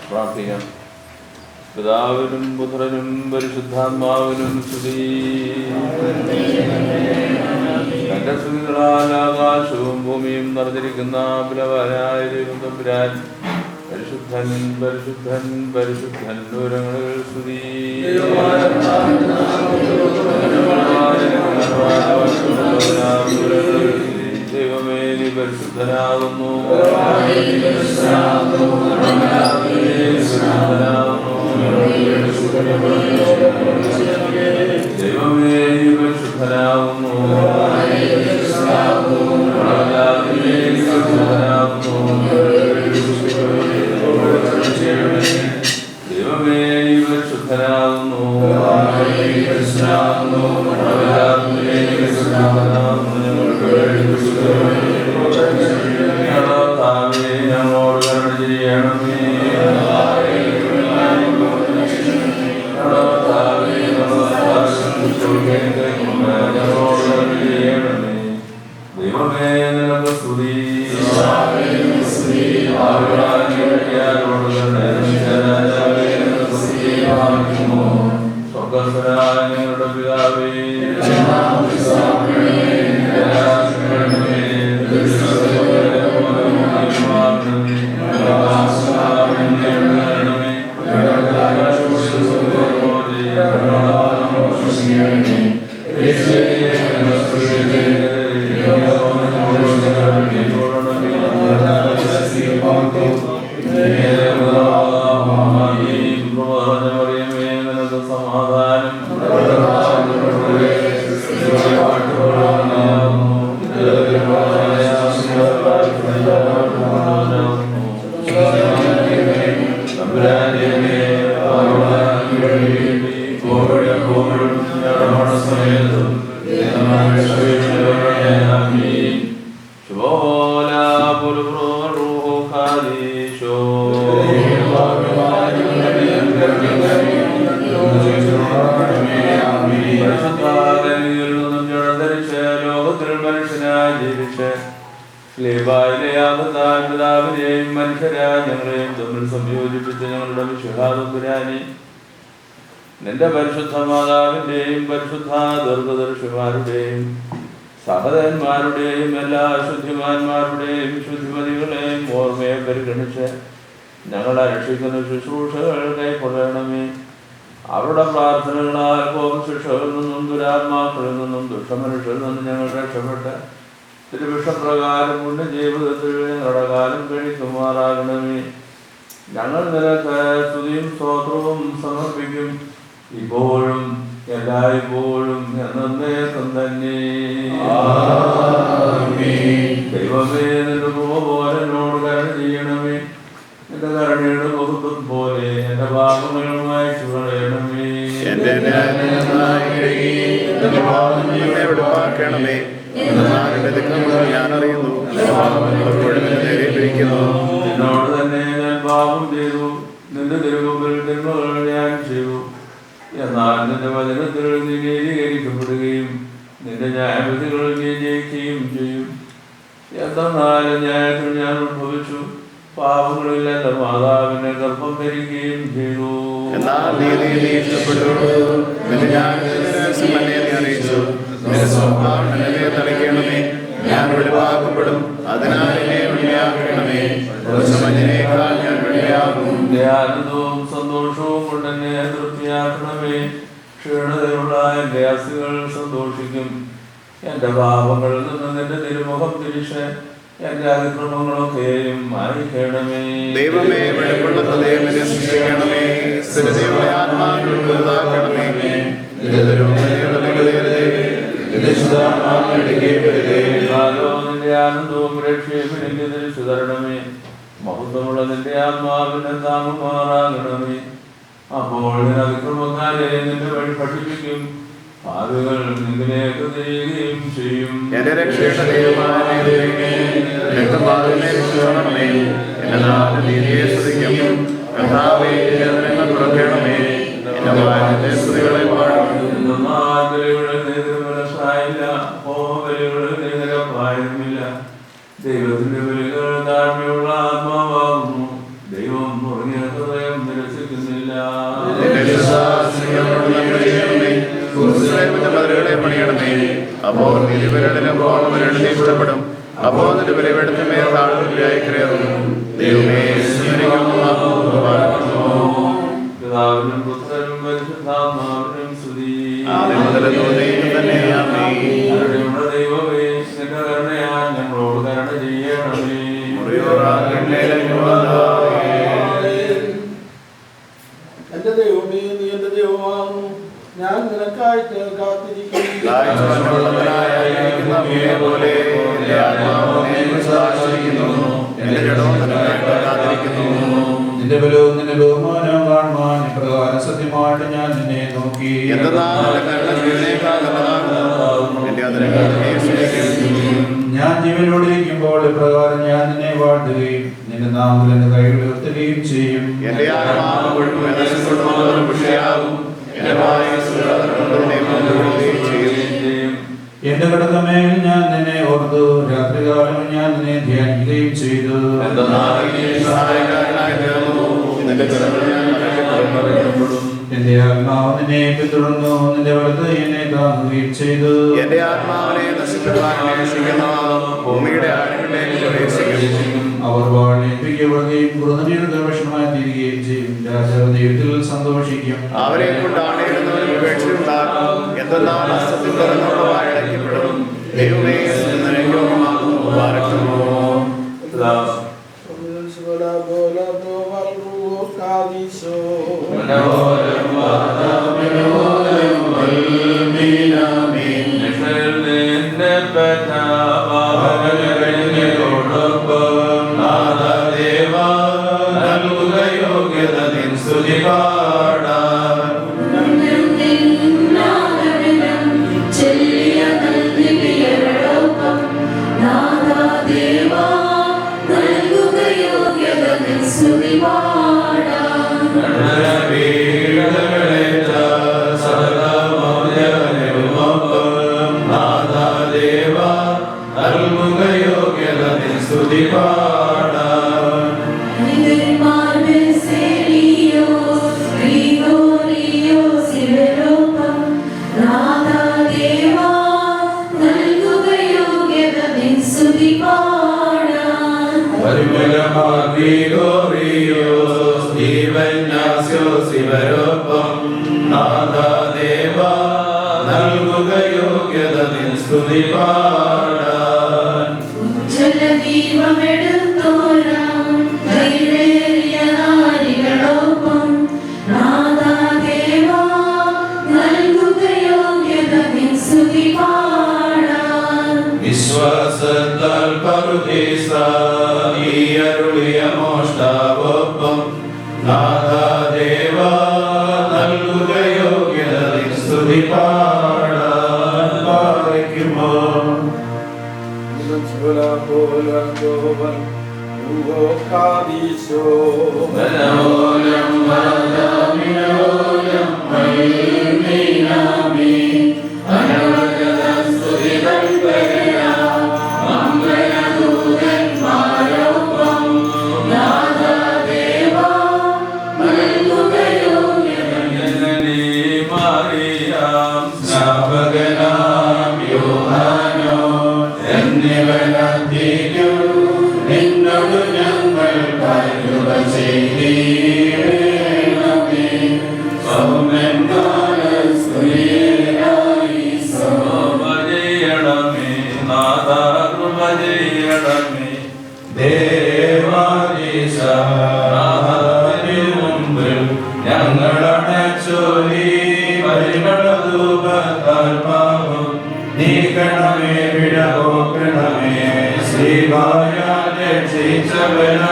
പ്രാർത്ഥിക്കാം. പിതാവിനും പുത്രനും പരിശുദ്ധാത്മാവിനും സ്തുതി. തന്റെ സ്തുതികളാൽ ആകാശവും ഭൂമിയും നിറഞ്ഞിരിക്കുന്ന ബലവാനായ ദൈവം തമ്പുരാൻ പരിശുദ്ധൻ പരിശുദ്ധൻ പരിശുദ്ധൻ ദൂരങ്ങളിൽ സ്തുതി. ദൈവമേ നീ പരിശുദ്ധനാകുന്നു. ദൈവമേ നീ പരിശുദ്ധനാകുന്നു. ദൈവമേ നീ പരിശുദ്ധനാകുന്നു. ഞങ്ങളോട് കരുണ ചെയ്യണമേ. ദൈവമേ നിനക്ക് സ്തുതി. സ്വർഗ്ഗസ്ഥനായ ഞങ്ങളുടെ പിതാവേ, നിന്റെ പരിശുദ്ധ മാതാവിന്റെയും പരിശുദ്ധ ദീർഘദർശിമാരുടെയും സഹോദരന്മാരുടെയും എല്ലാ ശുദ്ധിമാന്മാരുടെയും ശുദ്ധിമതികളെയും ഓർമ്മയെ പരിഗണിച്ച് ഞങ്ങളെ രക്ഷിക്കുന്ന ശുശ്രൂഷകൾ കൈക്കൊള്ളണമേ. അവരുടെ പ്രാർത്ഥനകളാൽ ശിക്ഷകളിൽ നിന്നും ദുരാത്മാക്കളിൽ നിന്നും ദുഷ്ടമനുഷ്യരിൽ നിന്നും ഞങ്ങൾ രക്ഷപ്പെട്ട് തിരുവിഷപ്രകാരം കൊണ്ട് ജീവിതത്തിൽ ഞങ്ങളുടെ കാലം കഴിക്കുമാറാകണമേ. ഞങ്ങൾ നിനക്ക് സ്തുതിയും സ്തോത്രവും സമർപ്പിക്കും, ഇപ്പോഴും എല്ലായ്പ്പോഴും എന്നേക്കും തന്നെ. ദൈവമേ നിന്റെ കൃപ പോലെ എന്നോട് കരുണ ചെയ്യണമേ. നിന്റെ കരുണയുടെ ബഹുത്വം പോലെ എന്റെ പാപങ്ങൾ മായ്ച്ചു കളയണമേ. എന്നോട് തന്നെ ഞാൻ പാപം ചെയ്തു, നിന്റെ തിരുമുമ്പിൽ തിന്മകൾ ഞാൻ ചെയ്തു. എന്നാൽ നിന്റെ വചനത്തിൽ നീ നീതീകരിക്കപ്പെടുകയും നിന്റെ ന്യായവിധികൾ നീ ജയിക്കുകയും ചെയ്യും. എന്തെന്നാലും ന്യായത്തിൽ ഞാൻ ഉത്ഭവിച്ചു, പാപങ്ങളിൽ എന്റെ മാതാവിനെ ഗർഭം ധരിക്കുകയും ചെയ്തു. വേദനയുള്ള എൻ്റെ അസ്ഥികൾ സന്തോഷിക്കും. എൻ്റെ പാപങ്ങളിൽ നിന്ന് നിന്റെ തിരുമുഖം തിരിച്ച് എൻ്റെ അതിക്രമങ്ങളൊക്കെയും മായിക്കണമേ. ദൈവമേ, വെളിപ്പുള്ള ഹൃദയം എന്നെ സൃഷ്ടിക്കണമേ. സ്ഥിരതയുള്ള ആത്മാവിനെ പുതുതാക്കണമേ. നിന്റെ ആനന്ദവും രക്ഷയും എനിക്ക് തിരിച്ചു തരണമേ. മഹത്വമുള്ള നിന്റെ ആത്മാവിനെ താങ്ങുമാറാകണമേ. അപ്പോൾ നിന്റെ അതിക്രമക്കാരെ നിന്റെ വഴി പഠിപ്പിക്കും. പാപികൾ നിന്നിലേക്ക് തിരികുകയും ചെയ്യും. എന്റെ രക്ഷയുടെ ദൈവമായ ദൈവമേ, രക്തപാതനെ രക്ഷിക്കണമേ. എന്റെ നാട് നീതിയെ സ്തുതിക്കും. കർത്താവേ, വേദനകൾ തുറക്കണമേ. എന്റെ വായനത്തെ സ്തുതികളെ പാടും. ദൈവത്തിന്റെ ബലികൾ താഴ്മയുള്ള ആത്മാവാകുന്നു. ദൈവം മുറിഞ്ഞ ഹൃദയം നിരസിക്കുന്നില്ല. പണിയണമേ. അപ്പോൾ നിലവിലും പോണവരുടെ ഇഷ്ടപ്പെടും. അപ്പോൾ നിന്റെ ബലിപീഠത്തിന് മേൽ താഴ്വരയായി കയറുന്നു. ദൈവമേ, പിതാവിനും പുത്രനും പരിശുദ്ധാത്മാവിനും സ്തുതി. ദൈവമേ, നിന്റെ കരുണയാൽ ഞങ്ങളോട് കരുണ ചെയ്യണമേ. എന്റെ ദൈവമേ, നീ എന്റെ ദൈവമാകുന്നു. ഞാൻ നിനക്കായിട്ട് കാത്തിരിക്കുന്നു. നിന്റെ ബലവും നിന്റെ ബഹുമാനവും കാണുവാൻ ഇപ്രകാരം സത്യമായിട്ട് ഞാൻ നിന്നെ നോക്കി. ഞാൻ ജീവനോടിരിക്കുമ്പോൾ ഇപ്രകാരം ഞാൻ നിന്നെ വാഴ്ത്തുകയും നിന്റെ നാമത്തിൽ എന്റെ കൈകൾ ഉയർത്തുകയും ചെയ്യും. എന്റെ കടക്കമേൽ ഞാൻ നിന്നെ ഓർത്തു. രാത്രികാലം ഞാൻ നിന്നെ ധ്യാനിക്കുകയും ചെയ്തു. എന്റെ ആത്മാവ് നിന്നെ പിന്തുടർന്നു. നിന്റെ വലത് എന്നെ താങ്ങുകയും ചെയ്തു. എന്റെ ആത്മാവിനെ ഭൂമിയുടെ ആഴങ്ങളിലേക്ക് പ്രവേശിക്കും. അവർ വാഴേൽപ്പിക്കപ്പെടുകയും കുറഞ്ഞൊരു ഗവേഷണമായി തീരുകയും ചെയ്യും. രാജാവ് ദൈവത്തിൽ സന്തോഷിക്കും. അവരെ കൊണ്ടാണ് ഉപേക്ഷയുണ്ടാകും. എന്തെന്നാൽ അസത്യം തുറന്നുള്ള വാഴയ്ക്കപ്പെടും. ദൈവമേ, Amen. പാപത്താൽ പാപം നീക്കണമേ പിഴപോക്കണമേ ശ്രീവായ രക്ഷിച്ചവന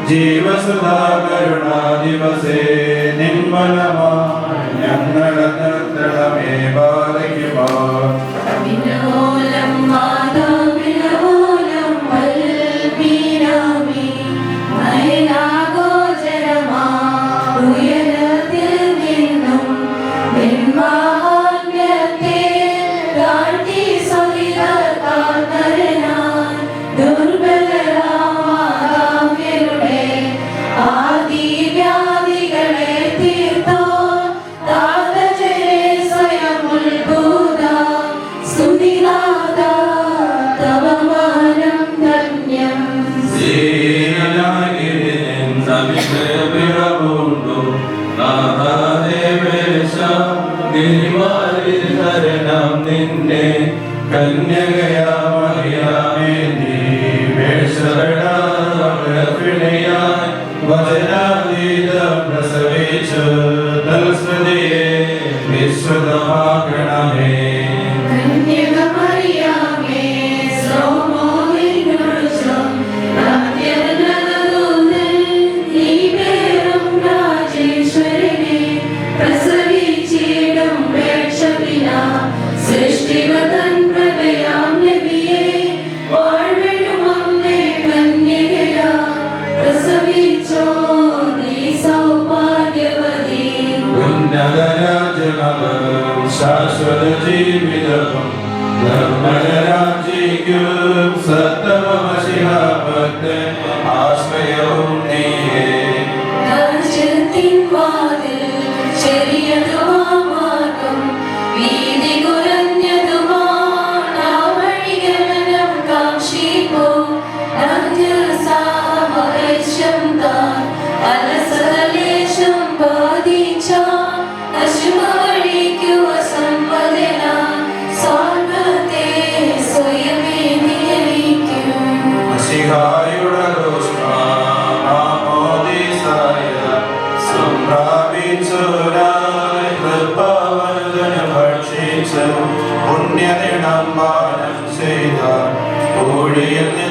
ജീവസുധാ കരുണാദിവസേ നിന്മലമായി ഞങ്ങളെ നിർത്തണമേ ബാധിക്കുമോ നിന്നെ കന്യകയാമറിയാമേ നീ വേഷവിളയായി വചനാതീതം പ്രസവിച്ചു തൽസ്മൃതിയെ വിശ്രുതമാക്കണമേ ശാശ്വത ജീവിതവും ധർമ്മരാജിക്കും സത്തമശിഹാഭക്തൻ ആശ്രയവും നീയേ പുണ്യദിനം മാനം ചെയ്ത കോഴിയിൽ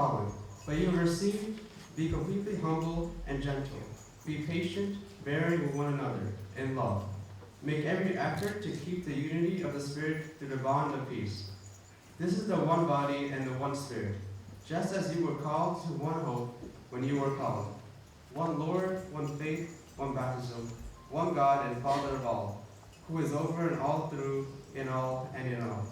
calling. But you have received, be completely humble and gentle. Be patient, bearing with one another in love. Make every effort to keep the unity of the Spirit through the bond of peace. This is the one body and the one Spirit, just as you were called to one hope when you were called. One Lord, one faith, one baptism, one God and Father of all, who is over and all through, in all, and in all.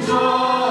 Joy.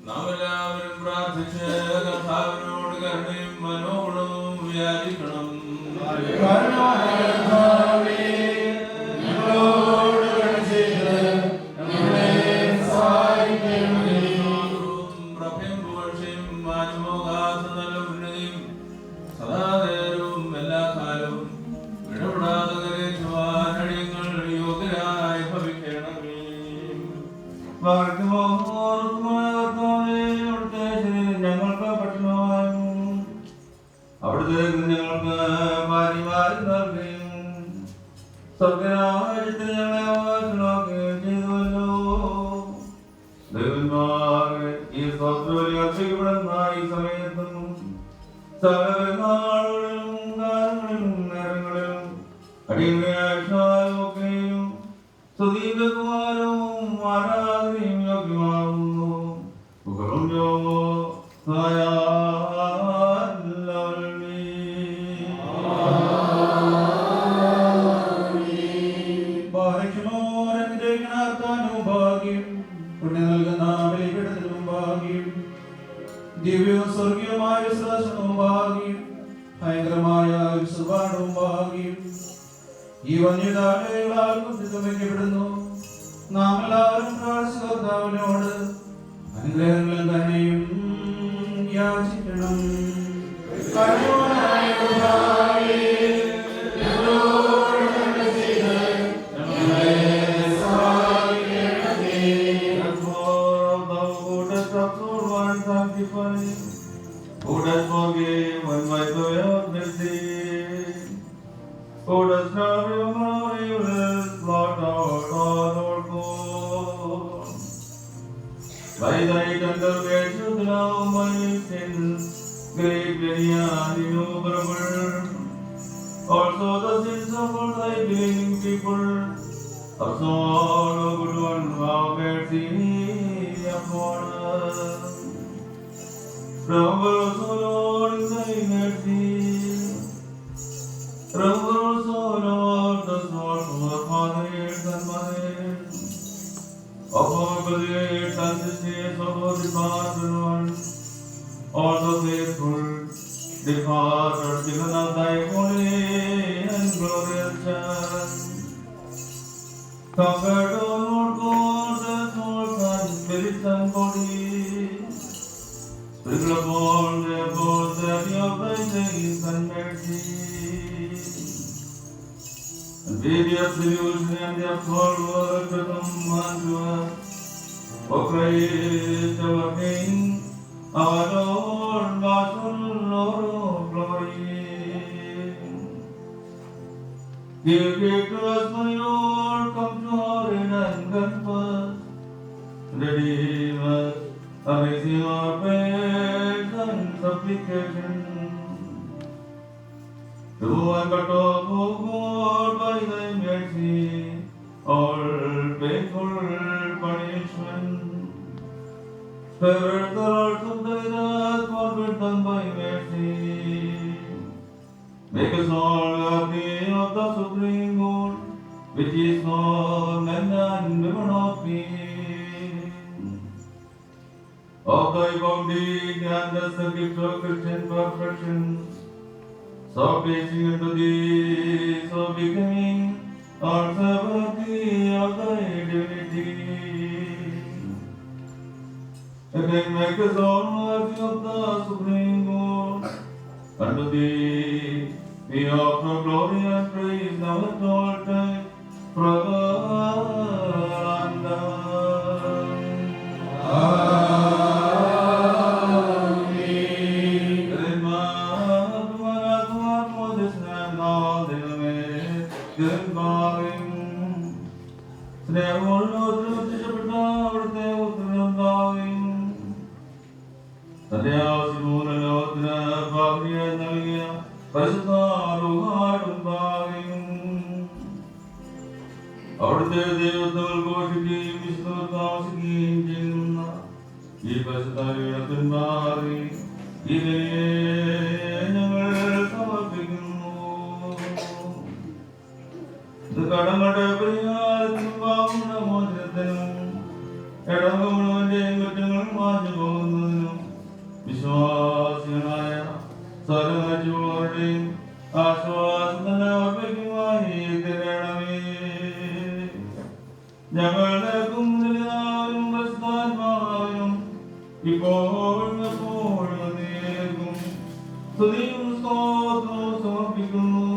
നാം എല്ലാവരും പ്രാർത്ഥിച്ച് കർത്താവിനോട് കരുണയും മനോഗുണവും വിചാരിക്കണം. പ്രഭയും പുകഴ്ചയും മാഞ്ഞുപോകാത്ത നല്ല ഉന്നതിയും സദാനേരവും എല്ലാ കാലവും ഇടപെടാതെ കരയുവാൻ അടിയങ്ങൾ യോഗ്യരായി ഭവിക്കണമേ. ഞങ്ങൾക്ക് ഭക്ഷണമായും അവിടുത്തെ ഞങ്ങൾക്ക് മാറി നൽകുകയും സ്വർഗരാജ്യത്തിൽ ഞങ്ങളെ അവകാശമാക്കുകയും ചെയ്തുവല്ലോ. ദൈവന്മാരെ ഈ സ്വപ്നബലി അർപ്പിക്കപ്പെടുന്ന ഈ സമയത്തും സകലനാളുകളിലും കാലങ്ങളിലും നേരങ്ങളിലും അടിയങ്ങളെയും സ്തുതികുമാരവും ആരാധനയും യോഗ്യമാകുന്നു. ഉപകൃംജോമോ ദിവ്യവും സ്വർഗീയമായ വിശ്വാസവും ഭാഗ്യം ഭയങ്കരമായ വിശ്വാസവും ഭാഗ്യം ഈ വന്യതാലകളാൽ കുത്തിത്തുമയ്ക്കപ്പെടുന്നു. നാം എല്ലാവരും കർത്താവിനോട് അനുഗ്രഹങ്ങളും തന്നെയും യാചിക്കണം. Who does forgive when my way of mercy? Who does not remember evil, blot out all our good? By thy tender grace you allow my sins, greatly and innumerable. Also the sins of all thy believing people, absolve, O good one, have mercy upon us. Remember us, O Lord, in thy mercy. Remember us, O Lord, the souls of our fathers and mothers, of our brothers and sisters, of our departed ones, all the faithful departed, given of thy holy and glorious Son. Comfort, O Lord God, the souls and spirits and bodies. Sprinkle upon their bones that your grace and mercy, and be the absolution and the absolute word to come unto us. O Christ, our King, our Lord, Master, Lord of glory. Give to us, my Lord, come to our aid and comfort. Redeem us, amazing our prayers and supplication. Do and cut off, O God, by thy mercy, all painful punishment. Spare the hearts of thy wrath, forfeit them by mercy. Make us all happy of the supreme good, which is called men and women of peace. Of thy bounty grant us the gift of Christian perfection, so pleasing unto thee, so becoming also worthy of thy divinity. Again make us all worthy of the supreme good. Unto thee we offer glory and praise now at all times, forever and അവിടുത്തെ ദൈവത്തിൽ ഘോഷിക്കുകയും വിശുദ്ധ താമസിക്കുകയും ചെയ്യുന്ന ഈ പരിശുദ്ധാരി ഇവയെ ഞങ്ങൾ സമർപ്പിക്കുന്നു. The കടങ്ങളുടെ പരിഹാരത്തിനും പാപങ്ങളുടെ മോചനത്തിനും ഇടവകമുഴുവന്റെയും കുറ്റങ്ങളും മാഞ്ഞു പോകുന്നതിനും വിശ്വാസികളായ സർവ്വജീവരുടെയും ആശ്വാസം തന്നെ അർപ്പിക്കുമായി തരണമേ. ഞങ്ങളുടെ കുന്നിലും പ്രസ്ഥാനമായും ഇപ്പോഴും എപ്പോഴും എന്നേക്കും സ്തുതിയും സ്തോത്രവും സമർപ്പിക്കുന്നു.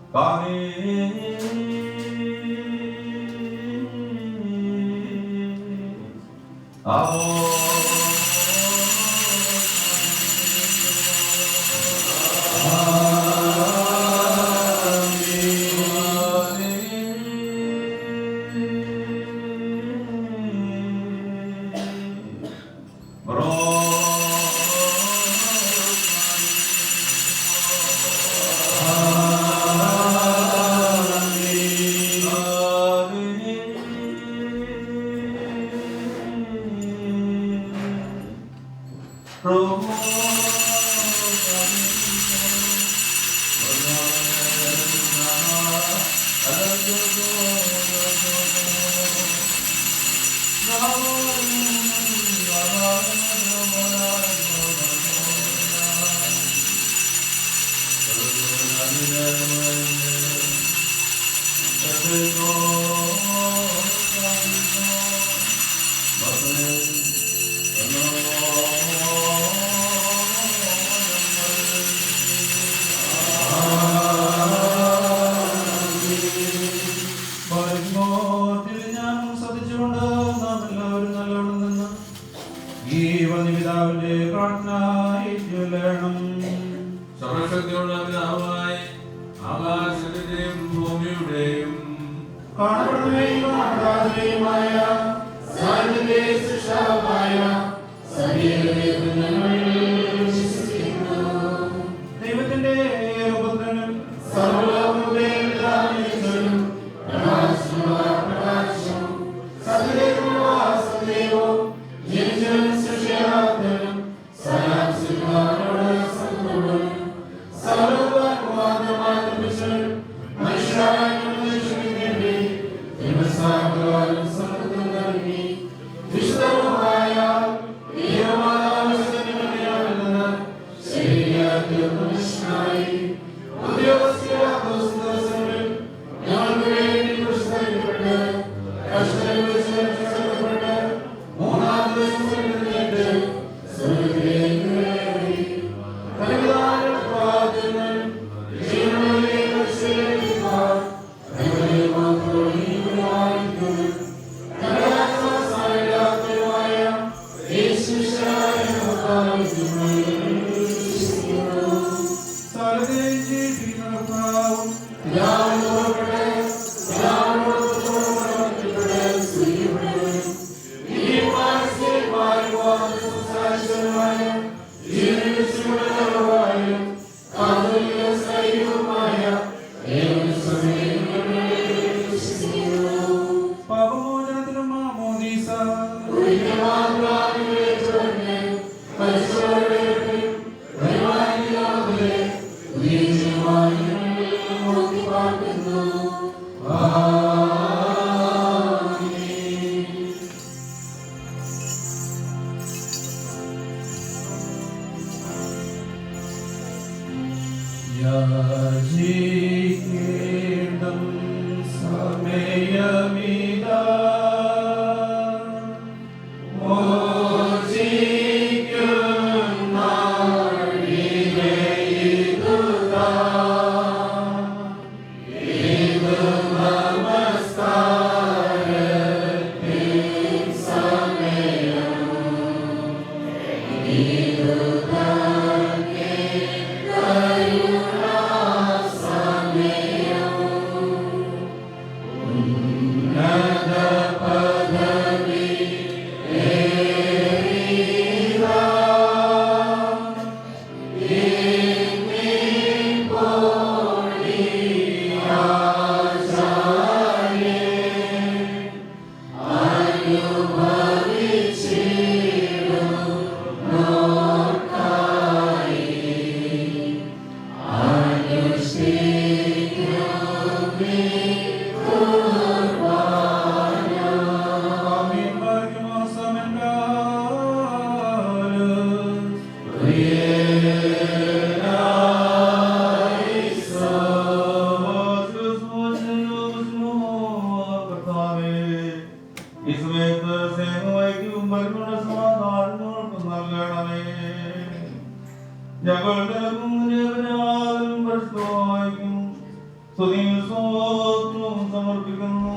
Amen. സദാനോർക്കും നൽകണമേ. ഞങ്ങളുടെ പ്രശ്നമായിരിക്കും സ്തുതിയും സ്തോത്രവും സമർപ്പിക്കുന്നു.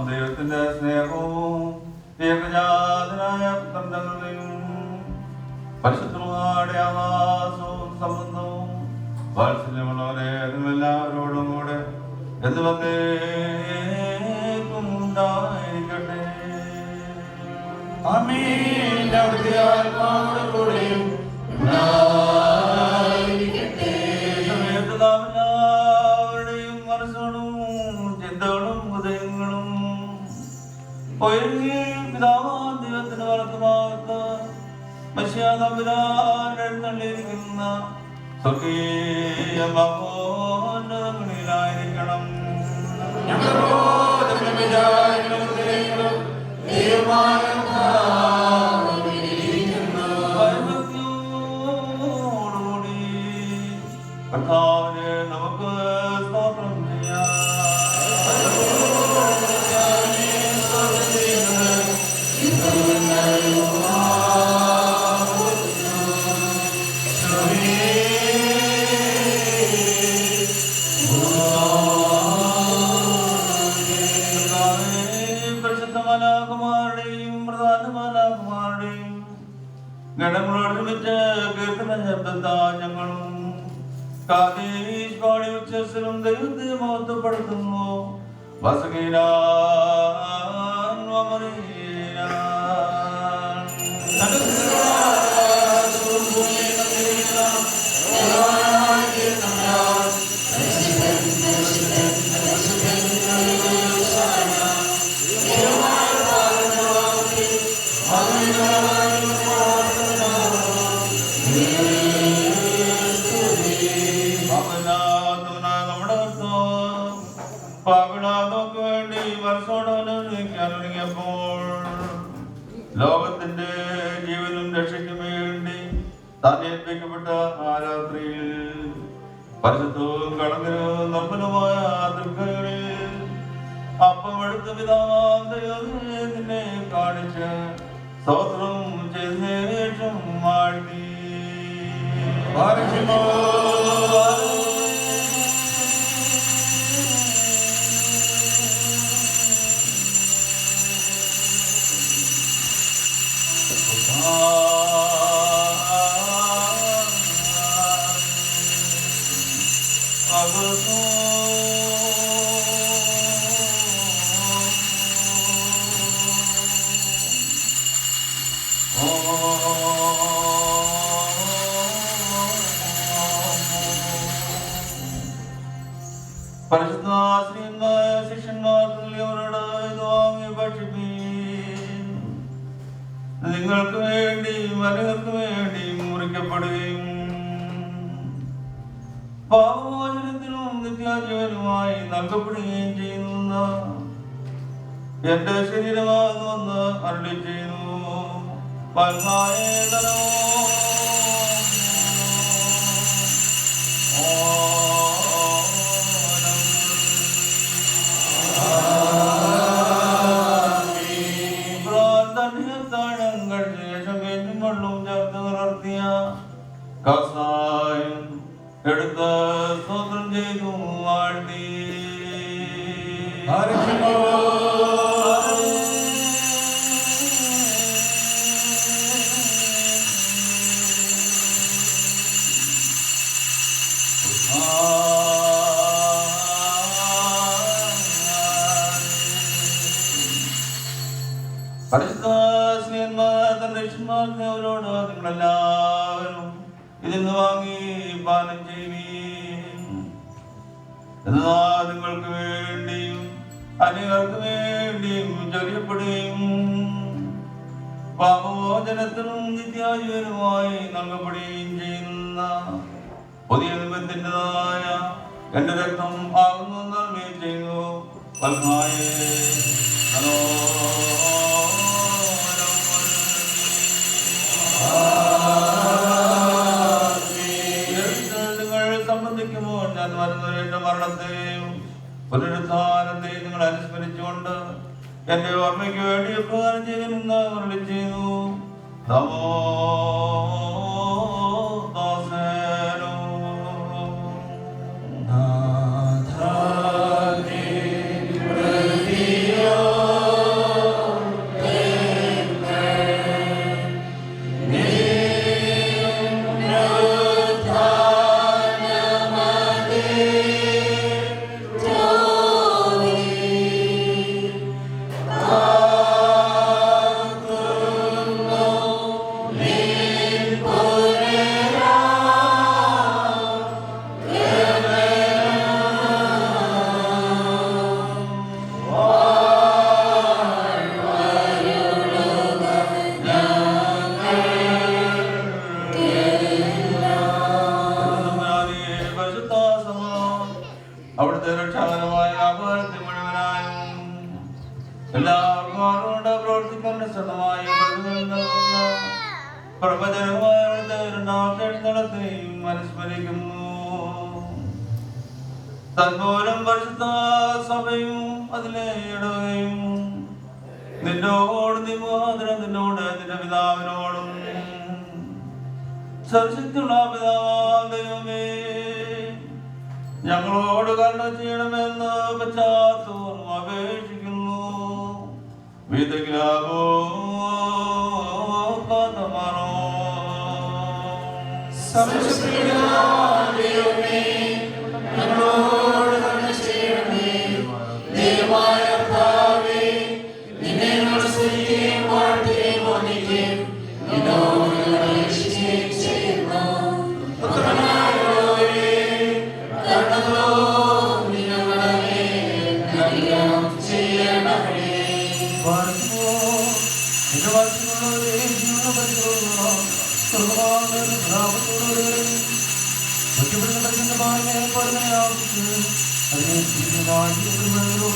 ദൈവത്തിന്റെ സ്നേഹവും ഏകജാതനായ ബന്ധങ്ങളെയും പരിശുദ്ധമായ ആവാസവും സംബന്ധവും വാത്സല്യമുള്ളവരെ എല്ലാവരോടും കൂടെ എന്നേക്കും ഉണ്ടായിരിക്കട്ടെ. ആമേൻ. അവിടുത്തെ ആത്മാവോട് കൂടെയും ഉണ്ടായിരിക്കട്ടെ. എല്ലാവരുടെയും മനസ്സോടും ചിന്തകളും ഹൃദയങ്ങളും പിതാവാം ദൈവത്തിന് വളർത്തുമാർത്ത് എഴുന്നള്ളിയിരിക്കുന്ന സ്വകീയങ്ങളിലായിരിക്കണം. ഭയഭക്തിയോടുകൂടി കർത്താവിനെ നമുക്ക് സ്തോത്രം ചെയ്യാം. പരിശുദ്ധമാലാകുമാരുടെയും പ്രധാനമാലാകുമാരുടെയും ഗണങ്ങളോടുമിച്ച് കീർത്തന ശബ്ദത്താ ഞങ്ങളും കാതീശ് പാടി ഉച്ചസ്ഥലും ദൈവത്തെ മഹത്വപ്പെടുത്തുന്നു. വസകീനാൻ വമരീനാൻ പരിശുദ്ധൻ നമുക്ക് വേണ്ടി മനസ്സോടൊരുങ്ങിയപ്പോൾ ലോകത്തിന്റെ ജീവനും രക്ഷയ്ക്കും വേണ്ടി താൻ ഏൽപ്പിക്കപ്പെട്ട ആ രാത്രിയിൽ പരിശുദ്ധവും കളങ്കരവും നിർമ്മലമായ തൃക്കൈകളിൽ അപ്പമെടുത്ത പിതാവാം ദൈവമേ നിന്നെ കാണിച്ച് സ്തോത്രം ചെയ്ത ശേഷം വാഴ്ത്തി പരിശുദ്ധാശ്രീയന്മാർ ശിഷ്യന്മാർക്കുള്ളവരോട് ഇത് വാങ്ങി ഭക്ഷിപ്പീൻ. നിങ്ങൾക്ക് വേണ്ടി മനുഷ്യർക്ക് വേണ്ടി മുറിക്കപ്പെടുകയും പാപമോചനത്തിനും നിത്യാജീവനുമായി നൽകപ്പെടുകയും ചെയ്യുന്ന എന്റെ ശരീരമാകുമെന്ന് അരുളി ചെയ്യുന്നു. പൽമായേതനോ താഴങ്ങൾ ശേഷം ഏറ്റവും വെള്ളവും ചേർത്ത് നിലർത്തിയ കസായം എടുത്ത് സ്തോത്രം ചെയ്തു വാഴ്ത്തി അവരോട് നിങ്ങളെല്ലാവരും ഇതിന്ന് വാങ്ങി പാനം ചെയ്യുവീൻ. എന്നാൽ നിങ്ങൾക്ക് വേണ്ടിയും അനേകർക്ക് വേണ്ടിയും ചൊരിയപ്പെടുകയും പാപമോചനത്തിനും നിത്യാജീവനുമായി നൽകപ്പെടുകയും ചെയ്യുന്ന പുതിയ നിയമത്തിൻ്റെതായ എന്റെ രക്തം ആകുന്നു അറിയുകയും ചെയ്യുന്നു. നിങ്ങൾ സംബന്ധിക്കുമ്പോൾ ഞാൻ വരുന്നവരുടെ മരണത്തെയും പുനരുത്ഥാനത്തെയും നിങ്ങൾ അനുസ്മരിച്ചുകൊണ്ട് എന്റെ ഓർമ്മയ്ക്ക് വേണ്ടി പ്രകാരം ചെയ്യുമെന്ന് അരുളി ചെയ്യുന്നു. അവിടുത്തെ രക്ഷാകരമായ ആഹാരത്തെ മുഴുവനായും എല്ലാവർക്കും അവരോട് പ്രവർത്തിക്കുന്ന സ്വന്തമായി നൽകുന്ന പ്രവചനമായ അവിടുത്തെ രണ്ടാമത്തെ എഴുന്നള്ളത്തെയും അനുസ്മരിക്കുന്നു. തന്മൂലം പരിശുദ്ധ സഭയും അതിലെ ഇടവകയും നിന്നോട് നിബോധനം നിന്നോട് നിന്റെ പിതാവിനോടും സർവശക്തിയുള്ള പിതാവാം ദൈവമേ ഞങ്ങളോട് കരുണ ചെയ്യണമെന്ന് പശ്ചാത്തലം അപേക്ഷിക്കുന്നു. വിതഗ്രാമോ കാതമാനോ ഞങ്ങളോട് കരുണ ചെയ്യണമേ. ദൈവമായ കർത്താവേ, നിന്നെ ഞങ്ങൾ സ്തുതിക്കുകയും വാഴ്ത്തുകയും വന്ദിക്കുകയും നിന്നോട് ഞങ്ങൾ അപേക്ഷിക്കുകയും ചെയ്യുന്നു. പുത്രനായവരേ, കരുണ തോന്നി ഞങ്ങളുടെ മേൽ അനുഗ്രഹം ചെയ്യണമേ. ും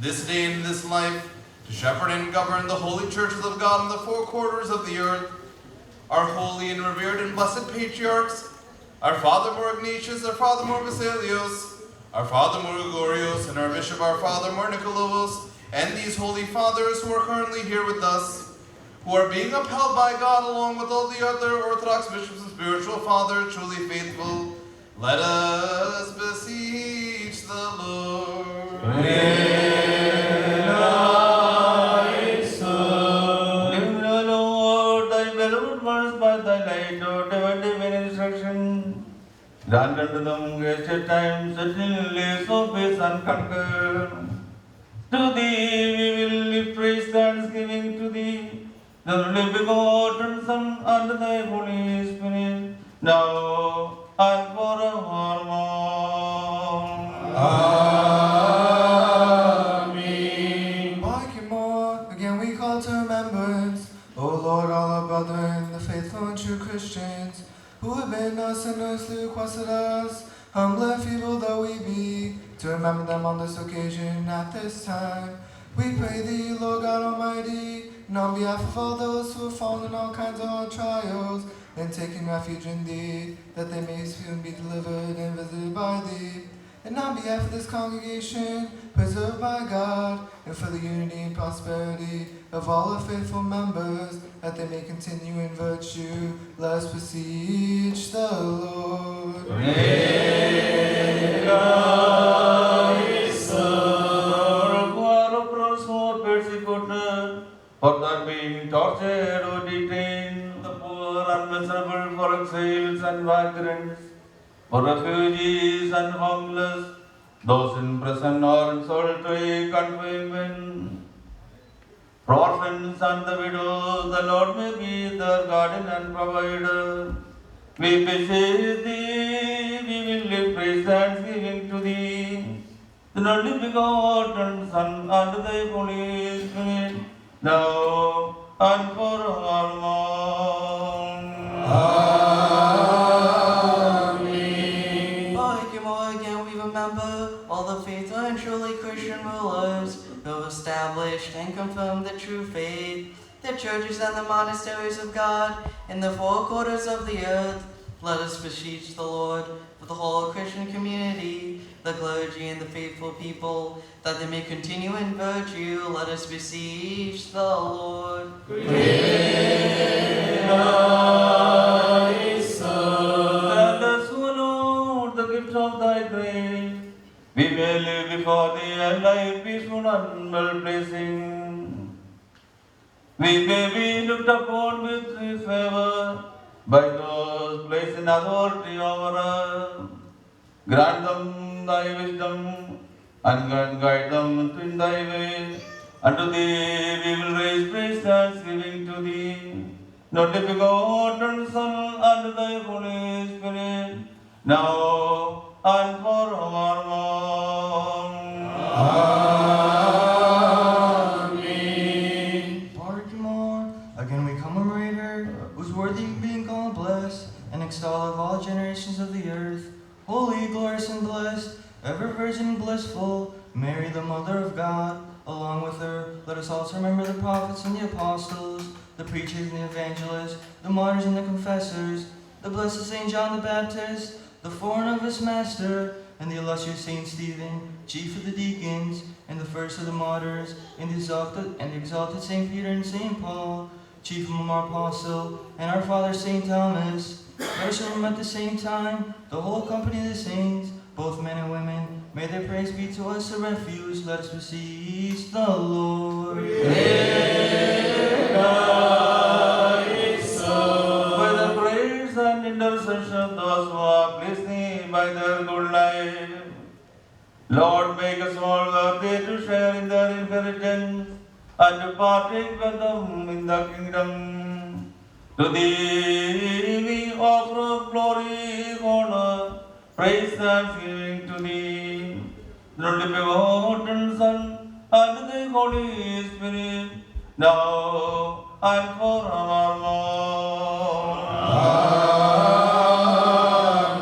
this day and this life, to shepherd and govern the holy churches of God in the four quarters of the earth, our holy and revered and blessed patriarchs, our Father more Ignatius, our Father more Basilios, our Father more Gregorios, and our Bishop, our Father more Nicolaus, and these holy fathers who are currently here with us, who are being upheld by God along with all the other Orthodox bishops and spiritual fathers, truly faithful, let us beseech the Lord. Grant unto them wasted time, certainly so peace and conquer. To thee we will lift praise, thanksgiving to thee, the only begotten Son, and thy Holy Spirit, now and forevermore. Amen. Again we call to remembrance, O Lord, all our brethren, the faithful and true Christians, who have been our sinners who requested us, humble and feeble though we be, to remember them on this occasion at this time. We pray thee, Lord God Almighty, and on behalf of all those who have fallen in all kinds of hard trials, and taking refuge in thee, that they may soon be delivered and visited by thee. And on behalf of this congregation, preserved by God, and for the unity and prosperity of all our faithful members, that they may continue in virtue, let us beseech the Lord. For that being tortured or detained, the poor and miserable, for exiles and vagrants, for refugees and homeless, those in prison or in solitary confinement, for orphans and the widows, the Lord may be their guardian and provider. We beseech thee, we will lift praise thanksgiving to thee, the only begotten Son, and thy Holy Spirit, now and forevermore. Amen. Again we remember all the faithful and truly Christian rulers who have established and confirmed the true faith, the churches and the monasteries of God in the four quarters of the earth. Let us beseech the Lord for the whole Christian community, the clergy and the faithful people, that they may continue in virtue. Let us beseech the Lord. Grant us, O Lord, the gift of thy grace. We may live before thee and life peaceful and well pleasing. We may be looked upon with thy favor by those placed in authority over us. Grant them thy wisdom and guide them in thy way. Unto thee we will raise praise thanksgiving to thee. Not the begotten Son and thy Holy Spirit, now and forevermore. Amen. Bartimore, again we commemorate her, who's worthy of being called blessed, and extol of all generations of the earth. Holy, glorious, and blessed, ever virgin and blissful, Mary, the Mother of God. Along with her, let us also remember the prophets and the apostles, the preachers and the evangelists, the martyrs and the confessors, the blessed Saint John the Baptist, the forerunner of his master, and the illustrious Saint Stephen, chief of the deacons, and the first of the martyrs, and the exalted Saint Peter and Saint Paul, chief of our apostle, and our father Saint Thomas. Let us remember at the same time the whole company of the saints, both men and women. May their praise be to us a refuge. Let us beseech the Lord. By the prayers and intercession of those who are pleased thee by their good life, Lord, make us all worthy to share in their inheritance and to partake with them in the kingdom. To thee we offer glory, honor, praise, thanksgiving to thee, the only begotten Son and the Holy Spirit, now and forevermore.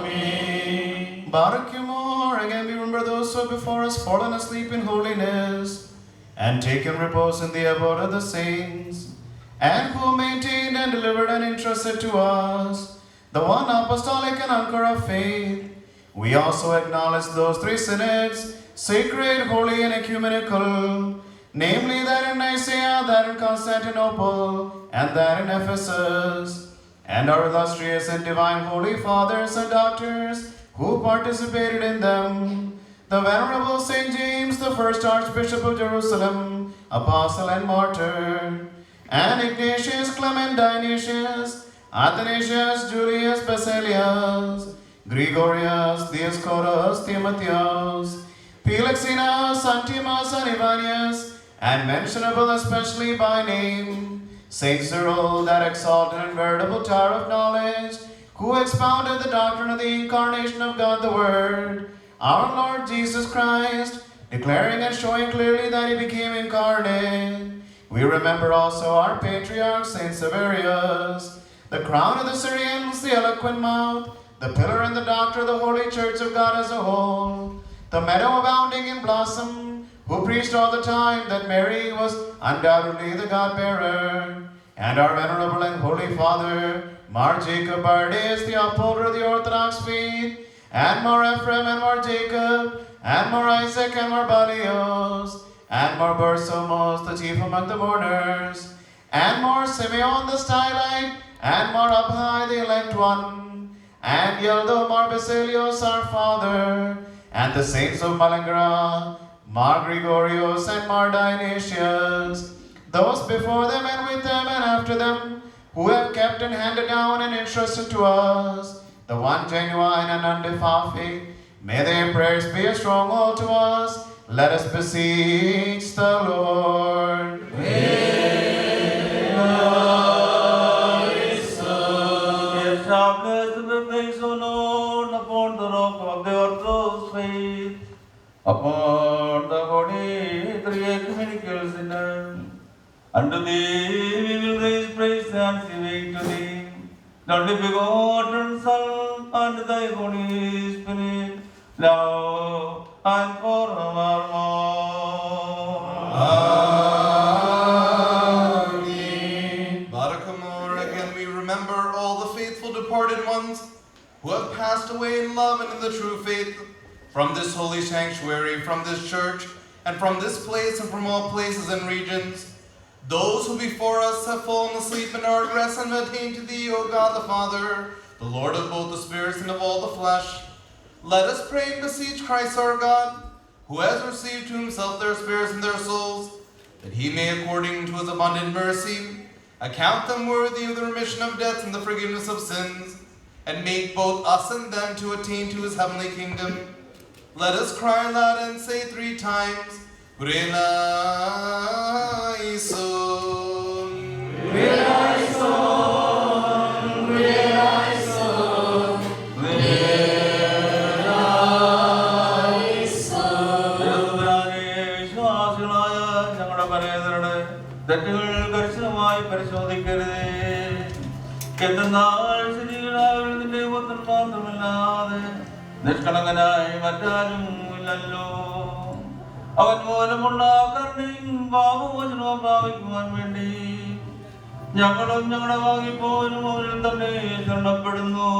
Amen. Barakimor, again we remember those who have before us fallen asleep in holiness, and taken repose in the abode of the saints, and who maintained and delivered and entrusted to us the one apostolic and anchor of faith. We also acknowledge those three synods, sacred, holy, and ecumenical, namely that in Nicaea, that in Constantinople, and that in Ephesus, and our illustrious and divine holy fathers and doctors who participated in them, the Venerable St. James, the first Archbishop of Jerusalem, apostle and martyr, and Ignatius, Clement, Dionysius, Athanasius, Julius, Basilius, Gregorius, Dioscorus, Timotheus, Felixinus, Antimus, and Ivanius, and mentionable especially by name, Saint Cyril, that exalted and veritable tower of knowledge, who expounded the doctrine of the incarnation of God the Word, our Lord Jesus Christ, declaring and showing clearly that he became incarnate. We remember also our patriarch, Saint Severius, the crown of the Syrians, the eloquent mouth, the pillar and the doctor of the Holy Church of God as a whole, the meadow abounding in blossom, who preached all the time that Mary was undoubtedly the God-bearer, and our venerable and holy father, Mar Jacob Bardes, the upholder of the Orthodox faith, and Mar Ephraim and Mar Jacob, and Mar Isaac and Mar Balios, and Mar Bersomos, the chief among the mourners, and Mar Simeon the Stylite, and Mar Abhai, the elect one, and Yeldo Mar Basilios, our father, and the saints of Malagra, Mar Gregorios and Mar Dionysius, those before them and with them and after them, who have kept and handed down and entrusted to us the one genuine and undefiled faith. May their prayers be a stronghold to us. Let us beseech the Lord. Establish the place, O Lord, upon the rock of the Orthodox faith, upon the holy three ecumenical synod. Unto thee we will raise praise and thanksgiving to thee, the only begotten Son, and thy Holy Spirit, now and forevermore. Barakamor, again we remember all the faithful departed ones who have passed away in love and in the true faith, from this holy sanctuary, from this church, and from this place and from all places and regions, those who before us have fallen asleep in our rest and attained to thee, O God the Father, the Lord of both the spirits and of all the flesh, let us pray and beseech Christ our God, who has received to himself their spirits and their souls, that he may, according to his abundant mercy, account them worthy of the remission of debts and the forgiveness of sins, and make both us and them to attain to his heavenly kingdom. Let us cry aloud and say 3 times, Kyrie eleison. Kyrie eleison. Kyrie eleison. Kyrie eleison. ഞങ്ങളുടെ പരേതരുടെ തെറ്റുകൾ കർശനമായി പരിശോധിക്കരുതേ. എന്തെന്നാൽ ശരീരനായവരിൽ നിന്റെ പുത്രൻ മാത്രമല്ലാതെ നിഷ്കളങ്കനായി മറ്റാരും ഇല്ലല്ലോ. അവൻ മൂലമുള്ള കരുണയും പാപമോചനവും പ്രാപിക്കുവാൻ വേണ്ടി ഞങ്ങളും ഞങ്ങളുടെ വാങ്ങിപ്പോവനും അവരിൽ തന്നെ ശരണപ്പെടുന്നു.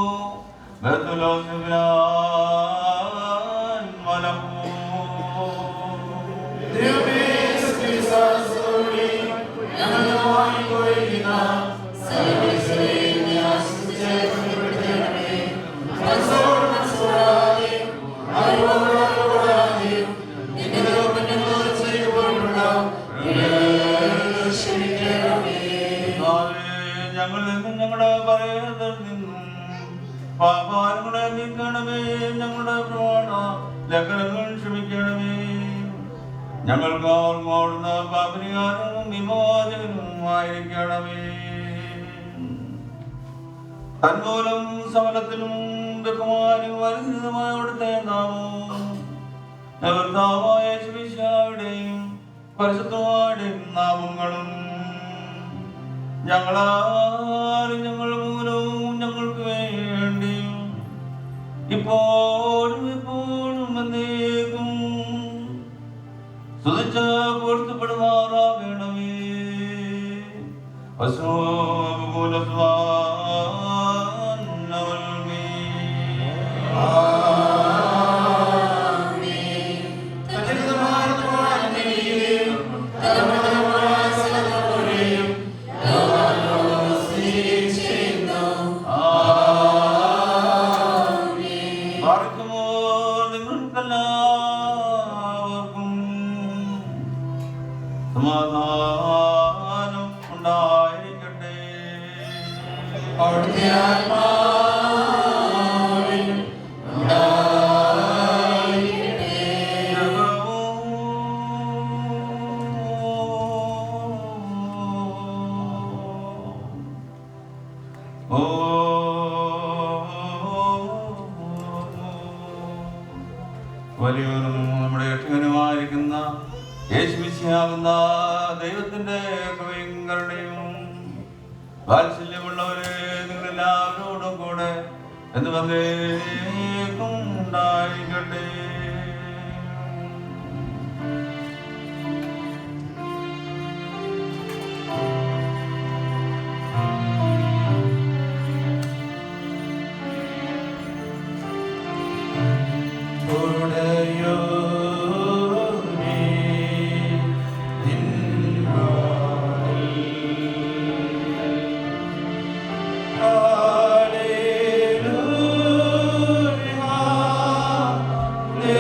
ഞങ്ങളിൽ നിന്നും ഞങ്ങളുടെ പരേതരിൽ നിന്നും പാപങ്ങളെ നീക്കണമേ. ഞങ്ങളുടെ പ്രമാണ ലംഘനങ്ങൾ ക്ഷമിക്കണമേ. ഞങ്ങൾക്ക് ഓർമ്മ പാപരിഹാരവും വിമോചകനും ആയിരിക്കണമേ. തന്മൂലം സമലത്തിനും ബഹുമാനും അനുസൃതമായ അവിടുത്തെ നാമവും കർത്താവായ യേശുവിശിഹായുടെയും പരിശുദ്ധമായുടെയും നാമങ്ങളും ഞങ്ങളാലും ഞങ്ങൾ മൂലവും ഞങ്ങൾക്ക് വേണ്ടിയും ഇപ്പോഴും എപ്പോഴും എന്നേക്കും സ്തുതിച്ച് പുകഴ്ത്തപ്പെടുമാറാകണമേ. സമാധാനം ഉണ്ടായിരിക്കട്ടെ. അവിടുത്തെ ആത്മാവിനും ഉണ്ടായിരിക്കട്ടെ. വലിയവനും നമ്മുടെ രക്ഷകനുമായിരിക്കുന്ന യേശുമിശിഹാകുന്ന ദൈവത്തിന്റെ കൃപയും വാത്സല്യമുള്ളവരെ നിങ്ങളെല്ലാവരോടും കൂടെ എന്ന് വന്നേക്കും ഉണ്ടായിരിക്കട്ടെ. Hallelujah.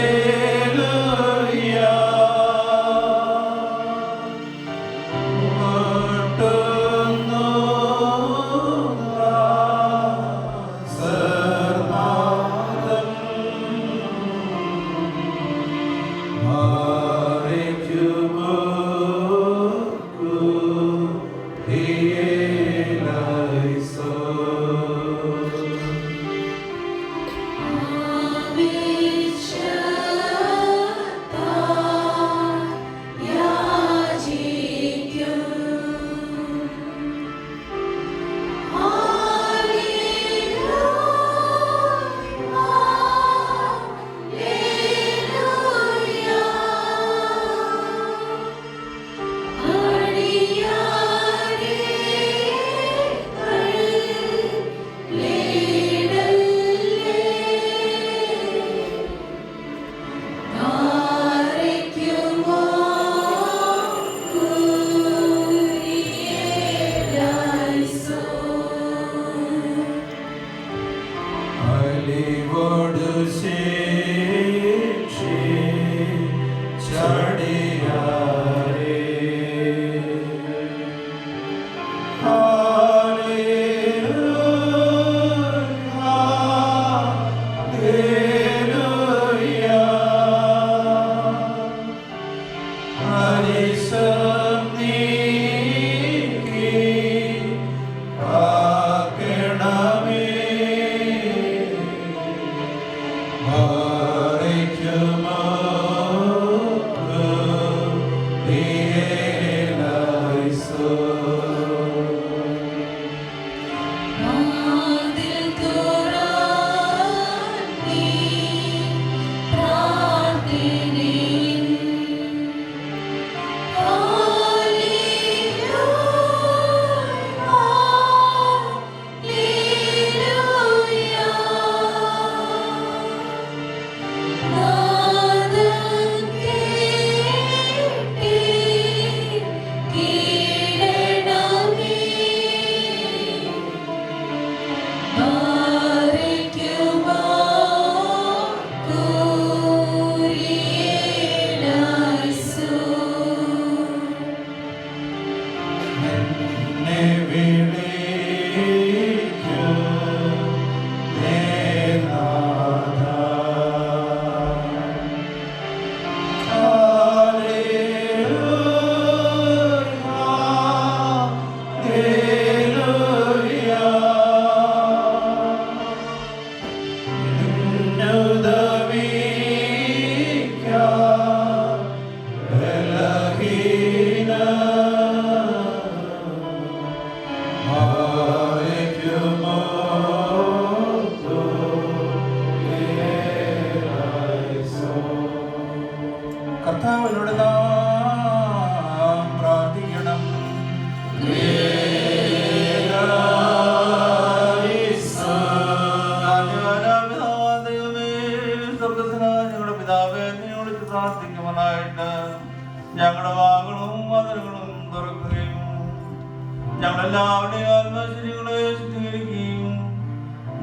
ഞങ്ങളെല്ലാവരുടെയും ആത്മശരീരങ്ങളെ ശുദ്ധീകരിക്കുകയും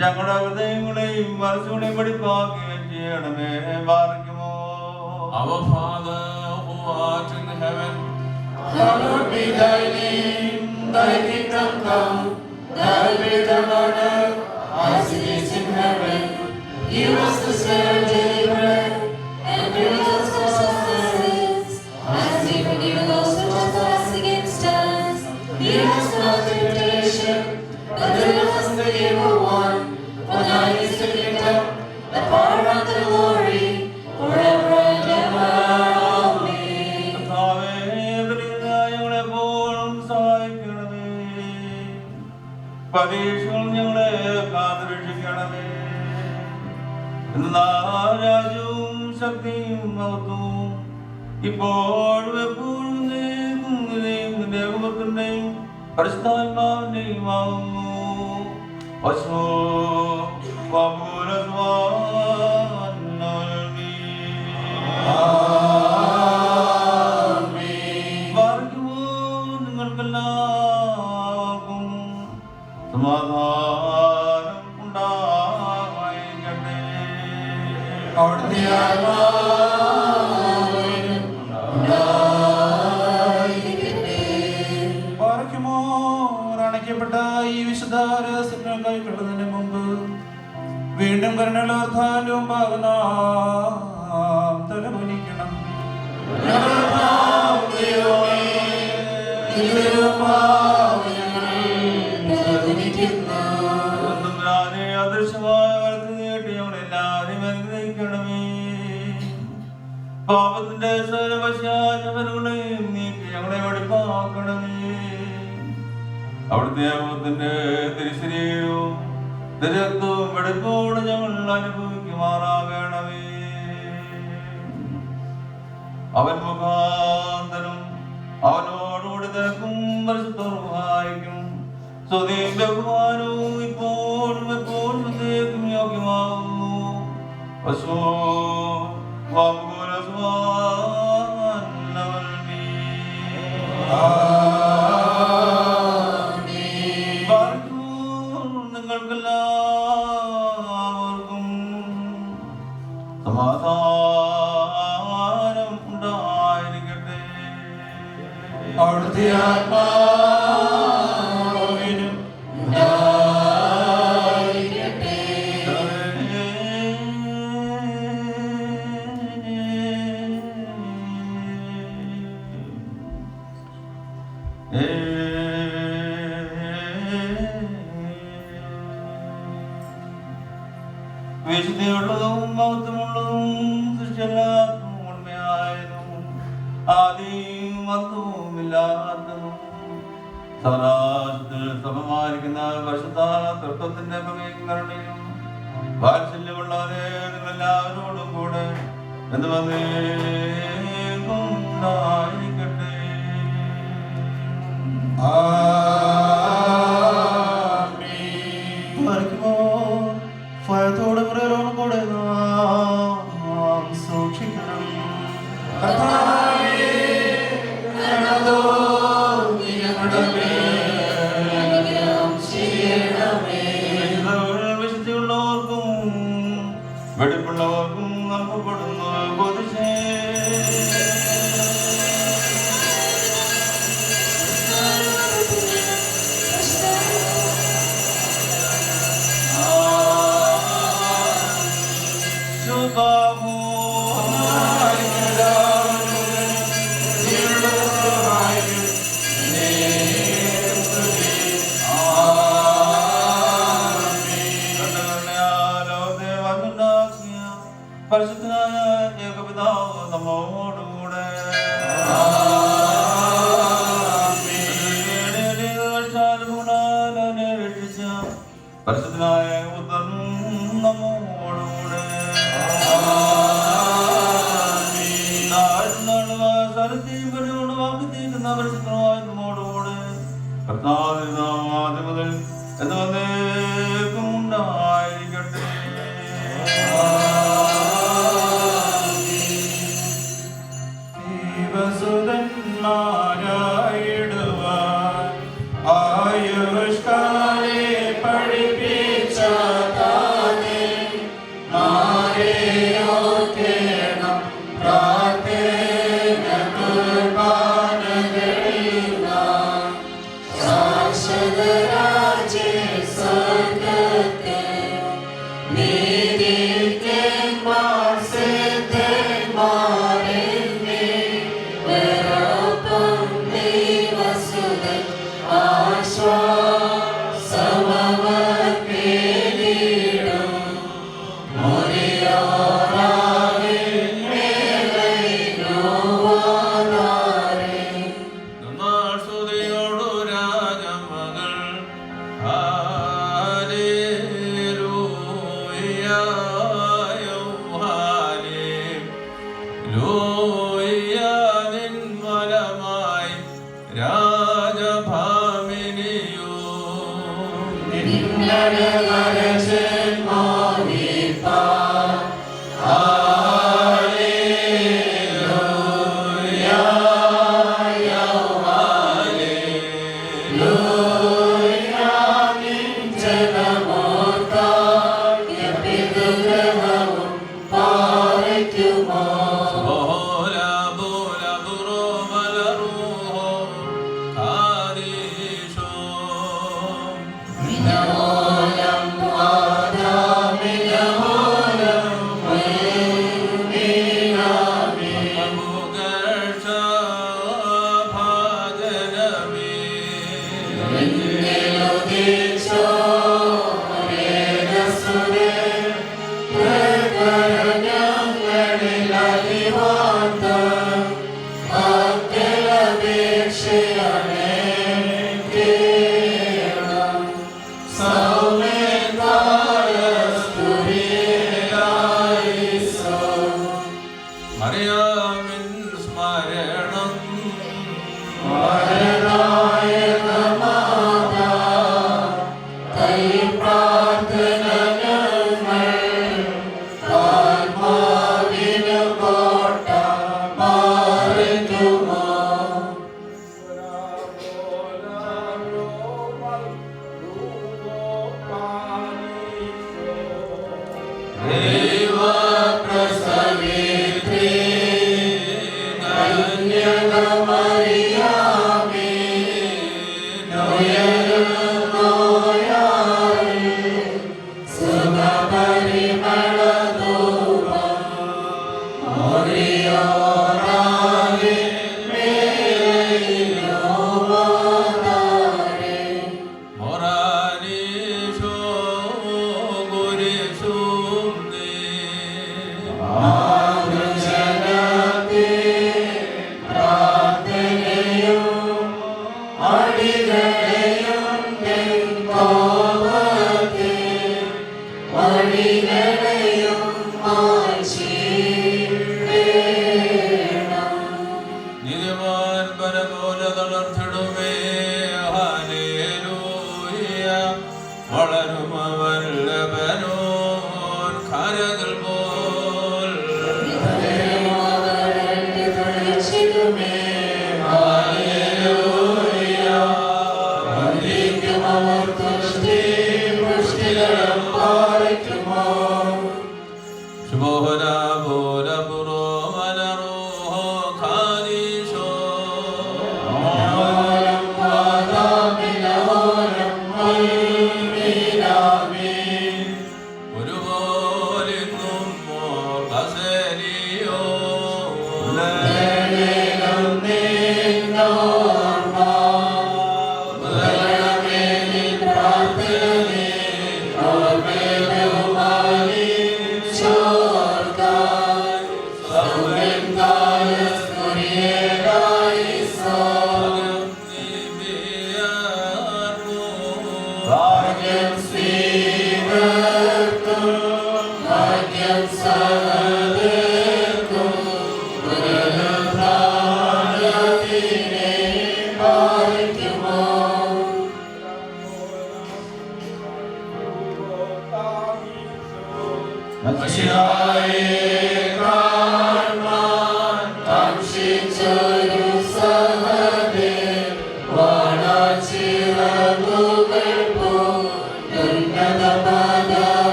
ഞങ്ങളുടെ ഹൃദയങ്ങളെയും മനസ്സുകളെയും പഠിപ്പാക്കുകയും ചെയ്യണമേ. പാർക്കുമോ. Our Father who art in heaven, hallowed be thy name. Thy kingdom come, thy will be done on earth as it is in heaven. Give us this day our daily bread, and forgive us our trespasses, as we forgive those who trespass against us. Lead us not into temptation, but deliver us from the evil one. For thine is the kingdom, the power, and the glory, forever and ever. Amen. കർത്താവേ, ദരിദ്രരായ ഞങ്ങളെപ്പോഴും സഹായിക്കണമേ. പരീക്ഷകൾ ഞങ്ങളെ കാത്തുരക്ഷിക്കണമേ. എന്നാൽ രാജ്യവും ശക്തിയും മഹത്വവും ഇപ്പോഴും എപ്പോഴും ദൈവത്തിന്റെയും പരിശുദ്ധാത്മാവിന്റെയും ആകുന്നു. നിങ്ങൾക്കെല്ലാവർക്കും സമാധാനം ഉണ്ടായിരിക്കട്ടെ. അവിടുത്തെ ആത്മാവിനും പാർക്കുമോ. അണയ്ക്കപ്പെട്ട ഈ വിശുദ്ധ രഹസ്യങ്ങൾ കൈക്കൊള്ളുന്നതിന് മുമ്പ് വീണ്ടും കരുണയോർത്താലും തലകുനിക്കണം. അദൃശ്യമായ വലത്ത് നീട്ടി ഞങ്ങളെല്ലാവരെയും അനുഗ്രഹിക്കണമേ. പാപത്തിന്റെ സർവശാചവനുകളെയും നീക്കി ഞങ്ങളെ വെടിപ്പാക്കണമേ. അവിടുത്തെ അപ്പത്തിന്റെ തിരുശരീരവും രക്തവും വെടിപ്പോട് ഞങ്ങൾ അനുഭവിക്കുമാറാകണമേ. അവൻ മുഖാന്തരം അവനോടുകൂടി തിരക്കും പരിശുദ്ധർക്കും സ്വതയും ബഹുമാനവും ഇപ്പോഴും എപ്പോഴും സന്ദേഹം യോഗ്യമാകുന്നു. പശു നിങ്ങൾക്കെല്ലാവർക്കും സമാധാനം ഉണ്ടായിരിക്കട്ടെ. അവിടുത്തെ ആത്മാവിനും വിശുദ്ധിയുള്ളതും മഹത്വമുള്ളതും സൃഷ്ടിയല്ലാത്തതും ഉണ്മയായതും ആദിയും അന്തവും ഇല്ലാത്തതും സദാശത്തിൽ സമമായിരിക്കുന്ന പരിശുദ്ധ തൃത്വത്തിന്റെ കരുണയും വാത്സല്യമുള്ളവരെ നിങ്ങളെല്ലാവരോടും കൂടെ എന്ന് വന്നേക്കുണ്ടായിരിക്കട്ടെ. ഭയത്തോടെ മുറയിലോട് കൂടെ നാം സൂക്ഷിക്കണം. വിശുദ്ധിയുള്ളവർക്കും വെടിപ്പുള്ളവർക്കും നൽകപ്പെടുന്നു. പരിശുദ്ധനായ ഏകപിതാവ് നമ്മോടുകൂടെ രക്ഷിച്ച പരിശുദ്ധനായ ഉത്തരനും നമ്മോടുകൂടെ വാക്കിത്തീരുന്ന പരിശുദ്ധമായ നമ്മോടുകൂടെ കർത്താവിനാദ്യം മുതൽ എന്ന് വന്നേക്കും ഉണ്ടായിരിക്കട്ടെ. ദൈവസുതന്മാരായിടുവാൻ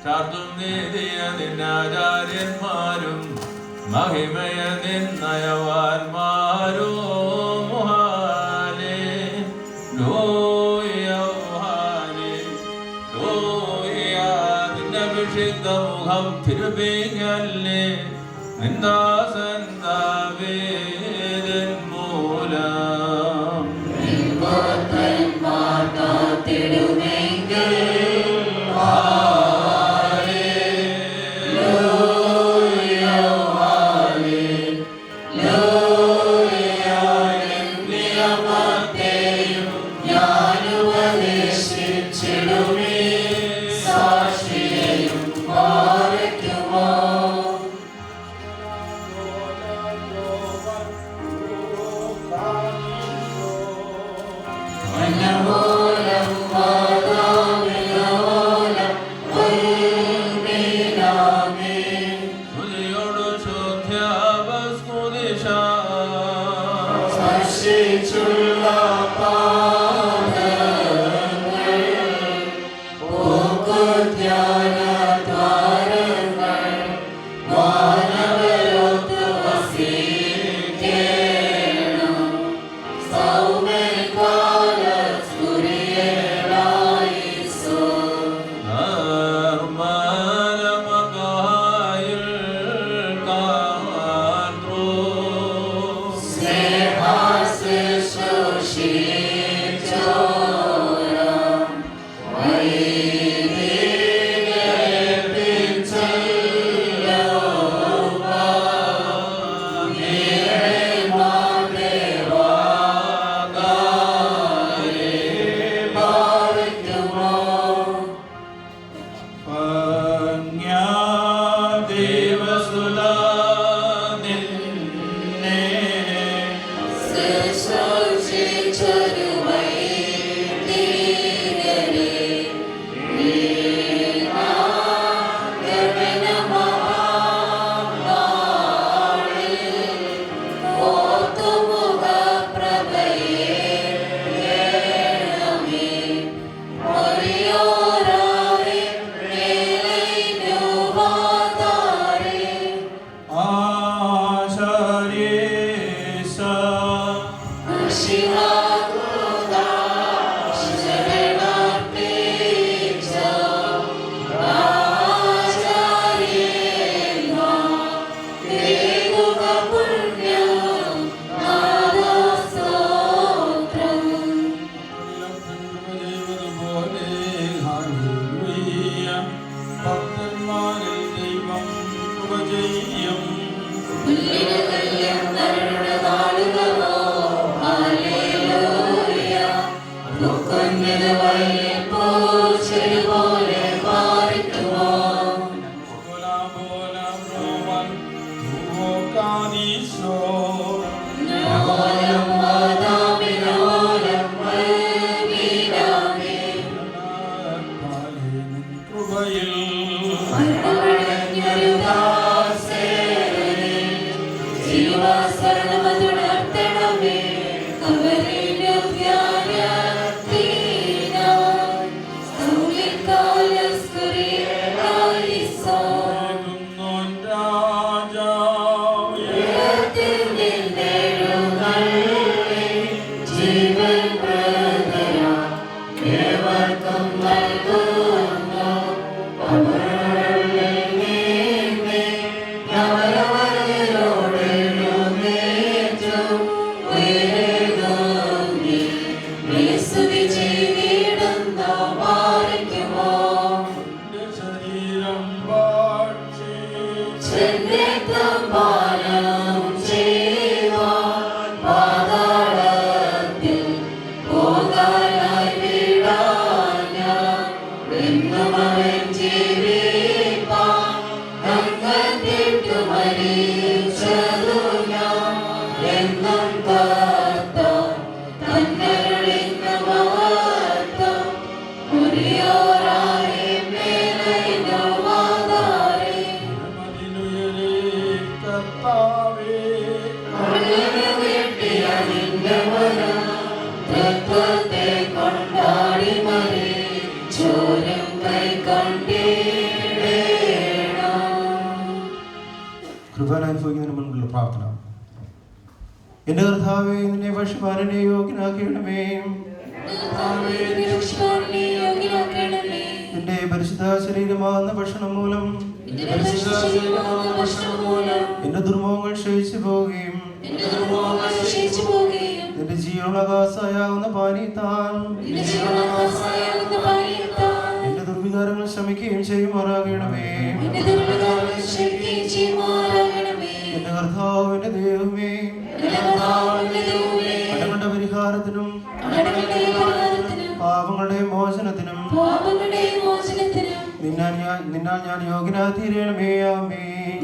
ചാർത്തും നീതിയ നിന്നാചാര്യന്മാരും മഹിമയ നിന്നയവാന്മാരും നിന്നഭിഷിക്ത മുഖം തിരുപ്പിങ്ങല്ലേ നിന്ദാസൻ ദാവീദിൻ മൂലം Amen. കുർബാന അനുഭവിക്കുന്നതിന് മുൻപുള്ള പ്രാർത്ഥന. എന്റെ കർത്താവേ, നിന്നെ ഭക്ഷ്യപാനനെ യോഗ്യനാക്കണമേ. നിന്റെ പരിശുദ്ധ ശരീരമാകുന്ന ഭക്ഷണം മൂലം എന്റെ ദുർമോഹങ്ങൾ ക്ഷയിച്ചു പോവുകയും നിന്റെ ജീവനാകാശായാകുന്ന പാനീയത്താൽ എന്റെ ദുർവികാരങ്ങൾ ശമിക്കുകയും ചെയ്യുമാറാകണമേ. എന്റെ കർത്താവ്, എന്റെ ദൈവമേ, കടങ്ങളുടെ പരിഹാരത്തിനും പാപങ്ങളുടെ മോചനത്തിനും നിന്നാൽ ഞാൻ യോഗ്യനായി തീരണമേ. ആമേൻ.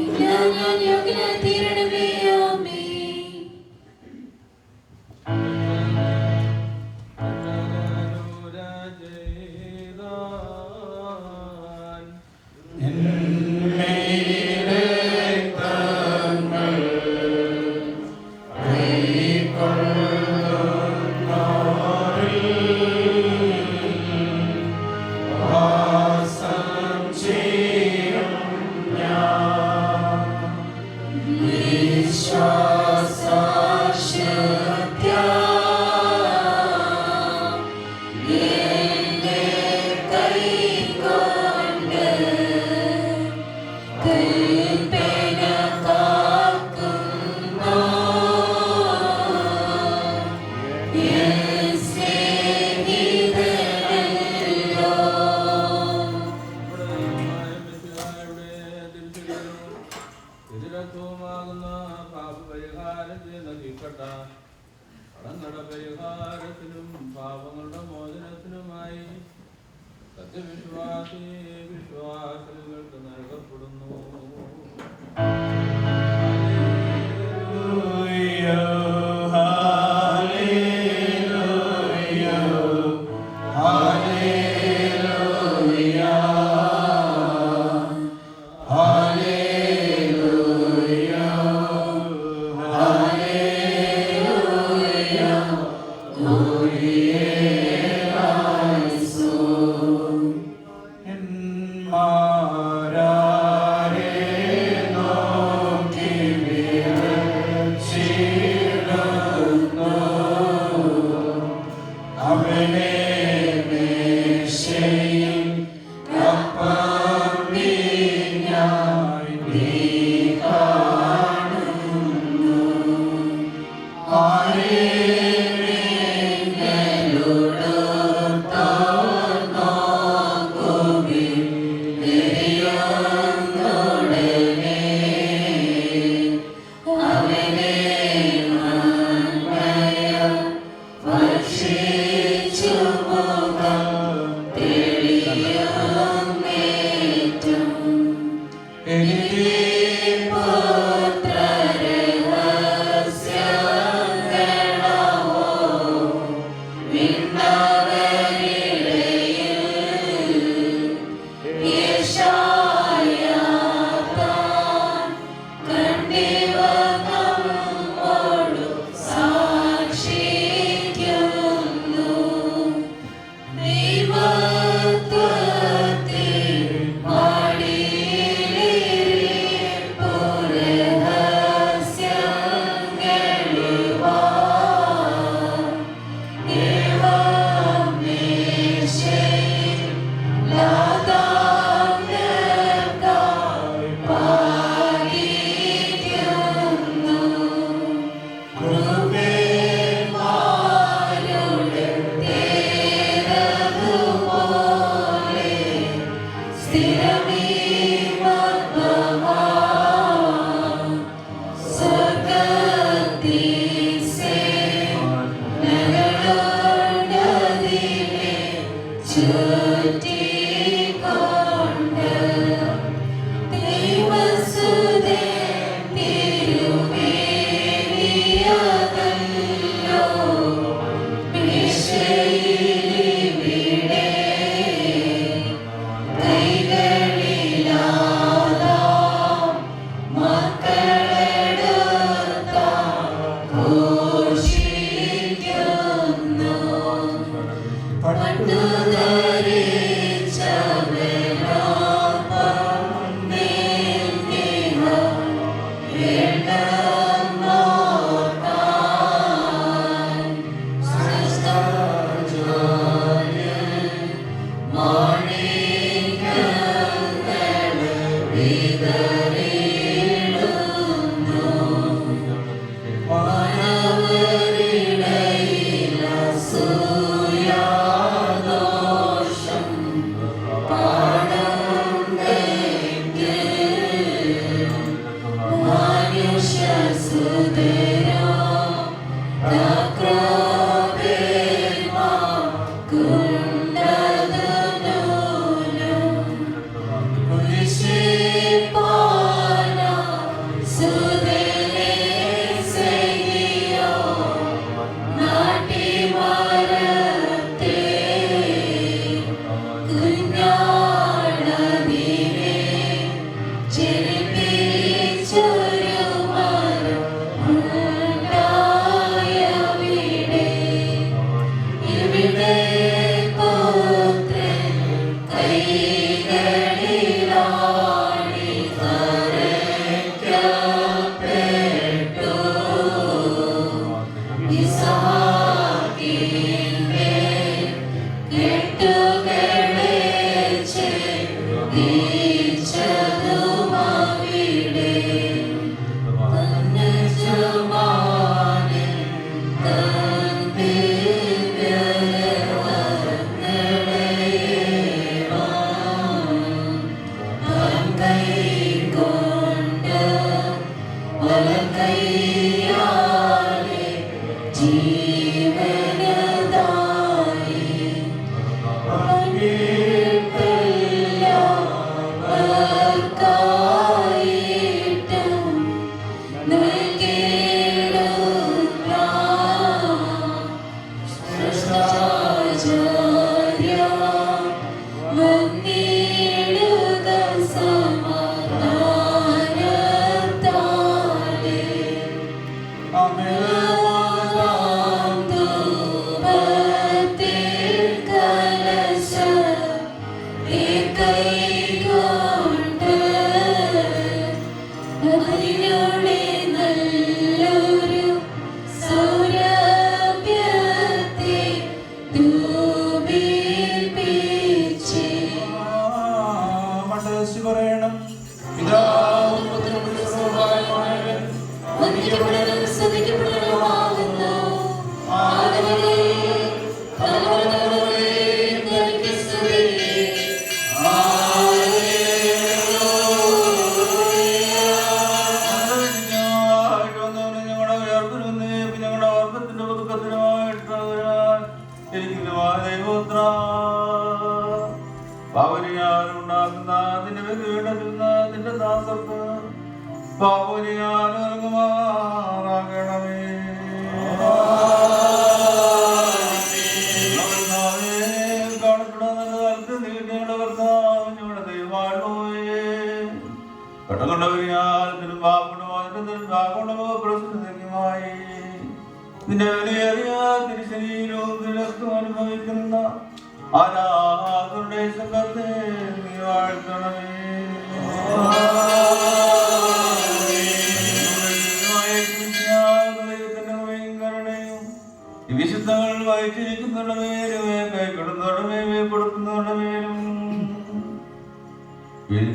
പരിഹാരത്തിനും പാപങ്ങളുടെ മോചനത്തിനുമായി വിശ്വാസികൾക്ക് നൽകപ്പെടുന്നു. കൈകളിലാ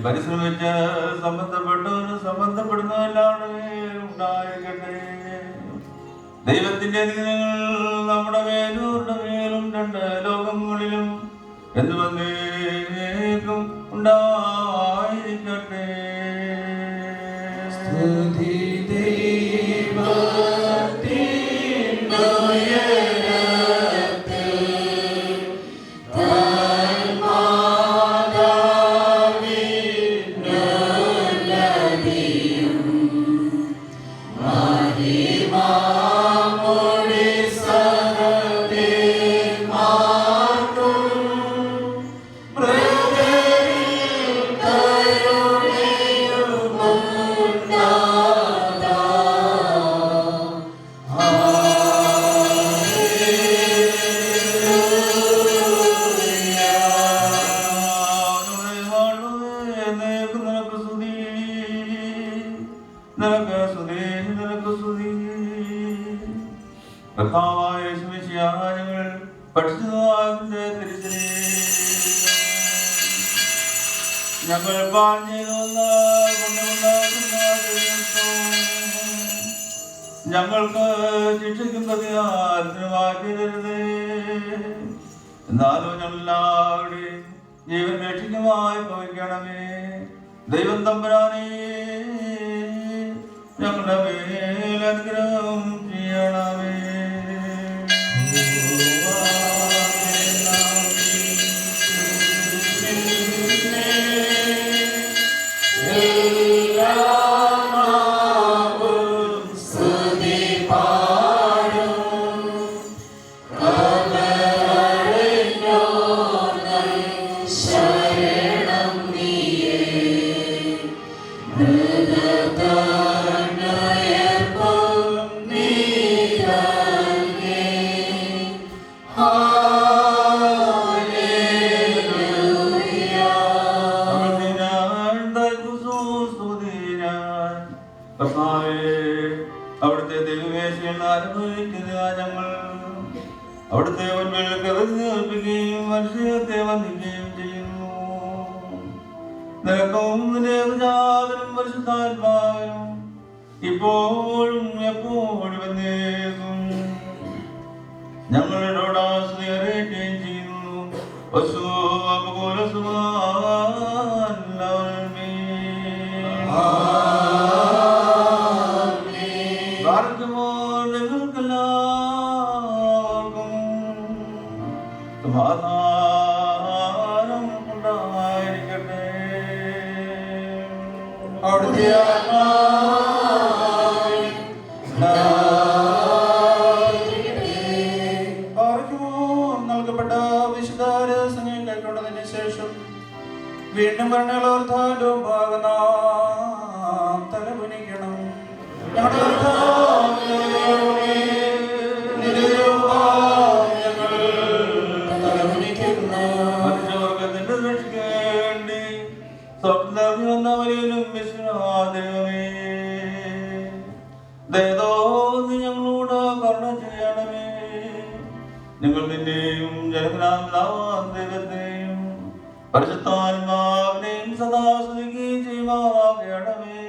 പരിശ്രമിച്ച് സംബന്ധപ്പെടുന്നവരെല്ലാവരുടെയും ഉണ്ടായിരിക്കട്ടെ. ദൈവത്തിന്റെ അനുഗ്രഹങ്ങൾ നമ്മുടെ മേലും മേലും രണ്ട് ലോകങ്ങളിലും എന്നുവന്നേക്കും ഉണ്ടായിരിക്കട്ടെ. ഞങ്ങൾ ഞങ്ങൾക്ക് ശിക്ഷിക്കുന്നത് ആരും മാറ്റി തരുതേ. എന്നാലും ഞങ്ങളെല്ലാവരുടെയും ജീവൻ രക്ഷിക്കുമായി ഭവിക്കണമേ. ദൈവം തമ്പുരാനേ, ഞങ്ങളുടെ മേൽ അനുഗ്രഹം ചെയ്യണമേ. അവിടുത്തെ ദൈവമേശയിൽ അനുഭവിക്കുന്ന ഞങ്ങൾ അവിടുത്തെ മുൻപിൽ കവിഞ്ഞേൽപ്പിക്കുകയും മനുഷ്യത്തെ വന്ദിക്കുകയും ചെയ്യുന്നു. നിനക്കും നിന്റെ പിതാവിനും പരിശുദ്ധാത്മാവിനും ഇപ്പോഴും എപ്പോഴും എന്നേക്കും ഞങ്ങളോട് ആസ്തി അറിയിക്കുകയും ചെയ്യുന്നു. നിങ്ങൾക്കെല്ലാവർക്കും സമാധാനം ഉണ്ടായിരിക്കട്ടെ. അവിടുത്തെ നൽകപ്പെട്ട വിശുദ്ധ രഹസ്യങ്ങൾ കൈക്കൊണ്ടതിന് ശേഷം വീണ്ടും ഭരണോർത്ഥാലും ഭാഗനാം തലകുനിക്കണം. മനുഷ്യവർഗത്തിന്റെ രക്ഷയ്ക്കേണ്ടി സ്വപ്നവരിലും വിശ്വനാഥമേ ദയതോ നീ ഞങ്ങളോട് കരുണ ചെയ്യണമേ. നിങ്ങൾ നിന്നെയും ജനകനാം ദൈവത്തെയും പരിശുദ്ധാത്മാവിനെയും സദാ സ്തുതിക്കുകയും ചെയ്യുമാറാകണമേ.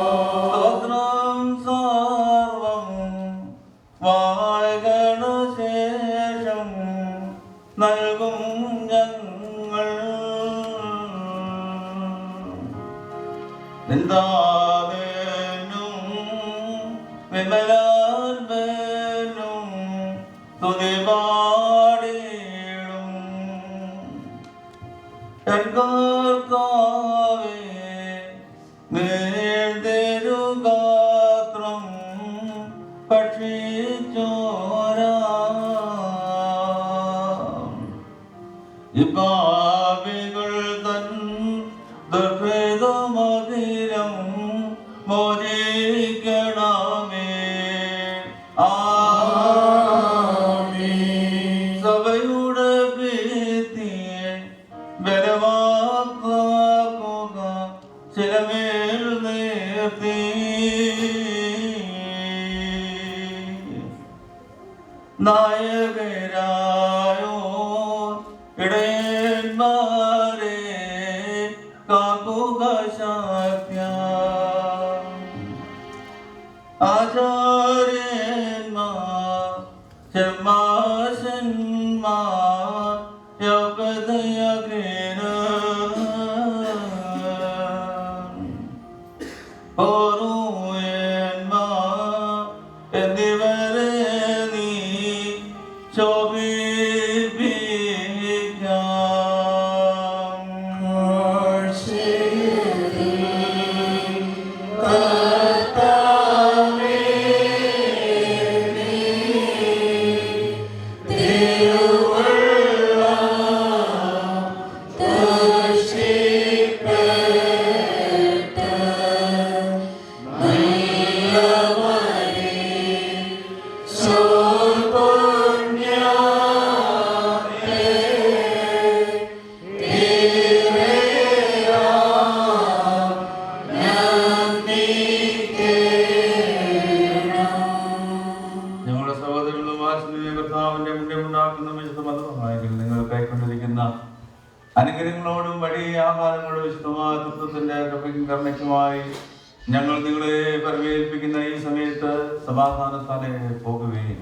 സ്തോത്രം സർവം വാഴ്കണ ശേഷം നൽകും ഞങ്ങൾ നിന്ദാവേനും വിമലാത്മനും തുതിപാടിയിടും. കർത്താവേ നേർതിരുഗാത്രം ഭക്ഷിച്ചോരാം ഇപ്പാപികൾ തൻ ദുർഭേദമതിരം മോചിക്കണമേ. സഭയുടെ പ്രീതിയെ ബലവാക്കുക ചിലമേൽ നിർത്തി നായകരായോ ഇടയന്മാരെ കാക്കുക ശക്യ ആചാര്യന്മാർ ചെമ്മാശന്മാർ യോഗതയകേന ഓരൂയന്മാർ എന്നിവരെ നീ അനുഗ്രഹങ്ങളോടും വഴി ആഹാരങ്ങളോടും വിശുദ്ധമായ തത്വത്തിന്റെ കരുണയ്ക്കുമായി ഞങ്ങൾ നിങ്ങളെ പരമേൽപ്പിക്കുന്ന ഈ സമയത്ത് സമാധാനത്താലെ പോകുകയും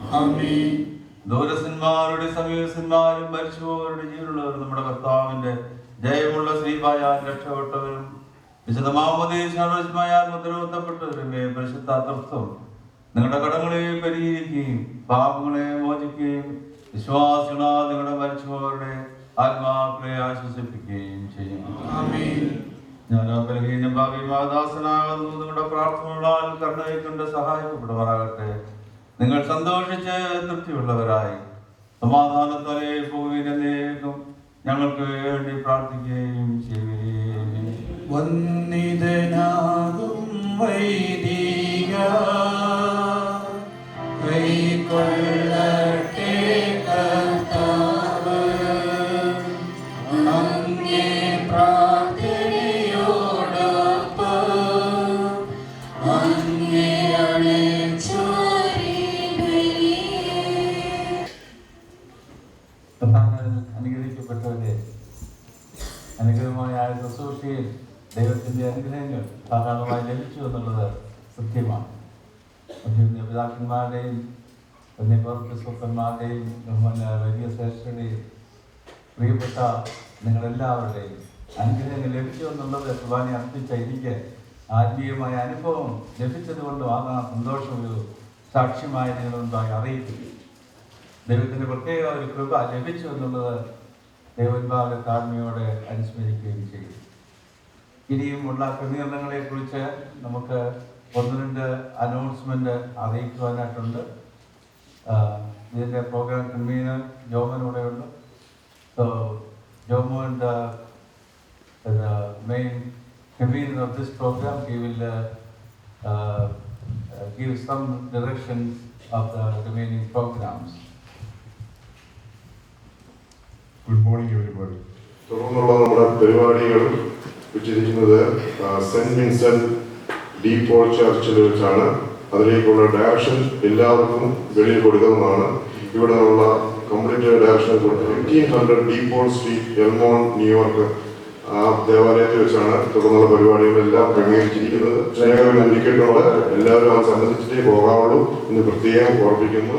ദൂരസ്ഥന്മാരുടെ സമീപസ്ഥന്മാരും മരിച്ചുപോവരുടെ ജീവനുള്ളവരും നമ്മുടെ കർത്താവിന്റെ ജയമുള്ള ശ്രീമായ രക്ഷപ്പെട്ടവരും വിശുദ്ധമായാൽ മുദ്രവത്തപ്പെട്ടവരും പരിശുദ്ധാർത്ഥം നിങ്ങളുടെ കടങ്ങളെ പരിഹരിക്കുകയും പാപങ്ങളെ മോചിക്കുകയും വിശ്വാസികളാ നിങ്ങളുടെ മരിച്ചുപോവരുടെ ആത്മാക്കളെ ആശ്വസിപ്പിക്കുകയും ചെയ്യും. ഞാൻ ബലഹീന ഭാവിമാദാസനാകുന്നു. നിങ്ങളുടെ പ്രാർത്ഥനകളാൽ കരുണയെ കൊണ്ട് സഹായിക്കപ്പെടുമാറാകട്ടെ. നിങ്ങൾ സന്തോഷിച്ച് തൃപ്തിയുള്ളവരായി സമാധാനത്തോടെ പോവുകയും ഞങ്ങൾക്ക് വേണ്ടി പ്രാർത്ഥിക്കുകയും ചെയ്യുകയും. വന്ദിതനാകും വൈദിക കൈക്കൊള്ളട്ടെ കർത്താവ് അങ്ങേ പ്രാർത്ഥനയോടൊപ്പം അങ്ങേ പിതാക്കന്മാരുടെയും പുണ്യപ്രവർത്തകന്മാരുടെയും വലിയ ശ്രേഷ്ഠരുടെയും പ്രിയപ്പെട്ട നിങ്ങളെല്ലാവരുടെയും അനുഗ്രഹങ്ങൾ ലഭിച്ചു എന്നുള്ളത് കുർബാന അർപ്പിച്ച എനിക്ക് ആത്മീയമായ അനുഭവം ലഭിച്ചതുകൊണ്ടും ആ സന്തോഷം ഒരു സാക്ഷ്യമായി നിങ്ങളുണ്ടായി അറിയിക്കുന്നു. ദൈവത്തിൻ്റെ പ്രത്യേക ഒരു കൃപ ലഭിച്ചു എന്നുള്ളത് ദൈവഭാഗ താഴ്മയോടെ അനുസ്മരിക്കുകയും ചെയ്യും. ഇനിയുമുള്ള ക്രമീകരണങ്ങളെക്കുറിച്ച് നമുക്ക് 1-2 അനൗൺസ്മെൻ്റ് അറിയിക്കുവാനായിട്ടുണ്ട്. ഇതിൻ്റെ പ്രോഗ്രാം കൺവീനർ ജോമനൂടെയുണ്ട്. So Jomon, the main convener of this program, he will give some direction of the remaining programs. Good morning, everybody. തുടർന്നുള്ള നമ്മുടെ പരിപാടികൾ വെച്ചിരിക്കുന്നത് സെന്റ് വിൻസെന്റ് ഡി പോൾ ചർച്ചിൽ വെച്ചാണ്. അതിലേക്കുള്ള ഡയറക്ഷൻ എല്ലാവർക്കും വെളിയിൽ കൊടുക്കുന്നതാണ്. ഇവിടെ നിന്നുള്ള complete direction 1500 de Paul street, Elmont, New York ആ ദേവാലയത്തിൽ വെച്ചാണ് തുടർന്നുള്ള പരിപാടികളെല്ലാം ക്രമീകരിച്ചിരിക്കുന്നത്. സ്നേഹം ഒരുക്കിയിട്ടുണ്ട്. എല്ലാവരും അത് സംബന്ധിച്ചിട്ടേ പോകാവുള്ളൂ എന്ന് പ്രത്യേകം ഓർമ്മിപ്പിക്കുന്നു.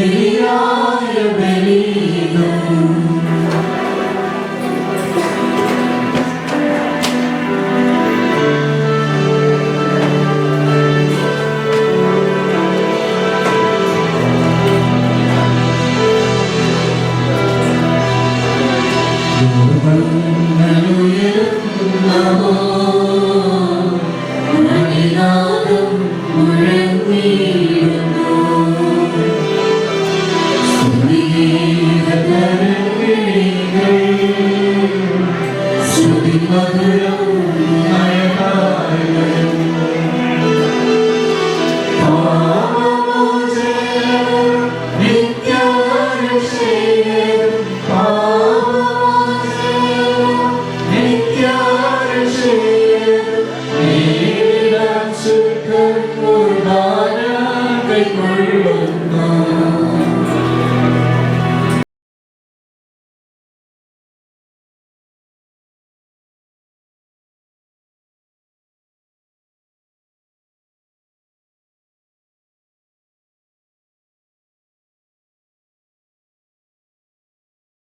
ബലിയായ ബലിയിടും. Thank you.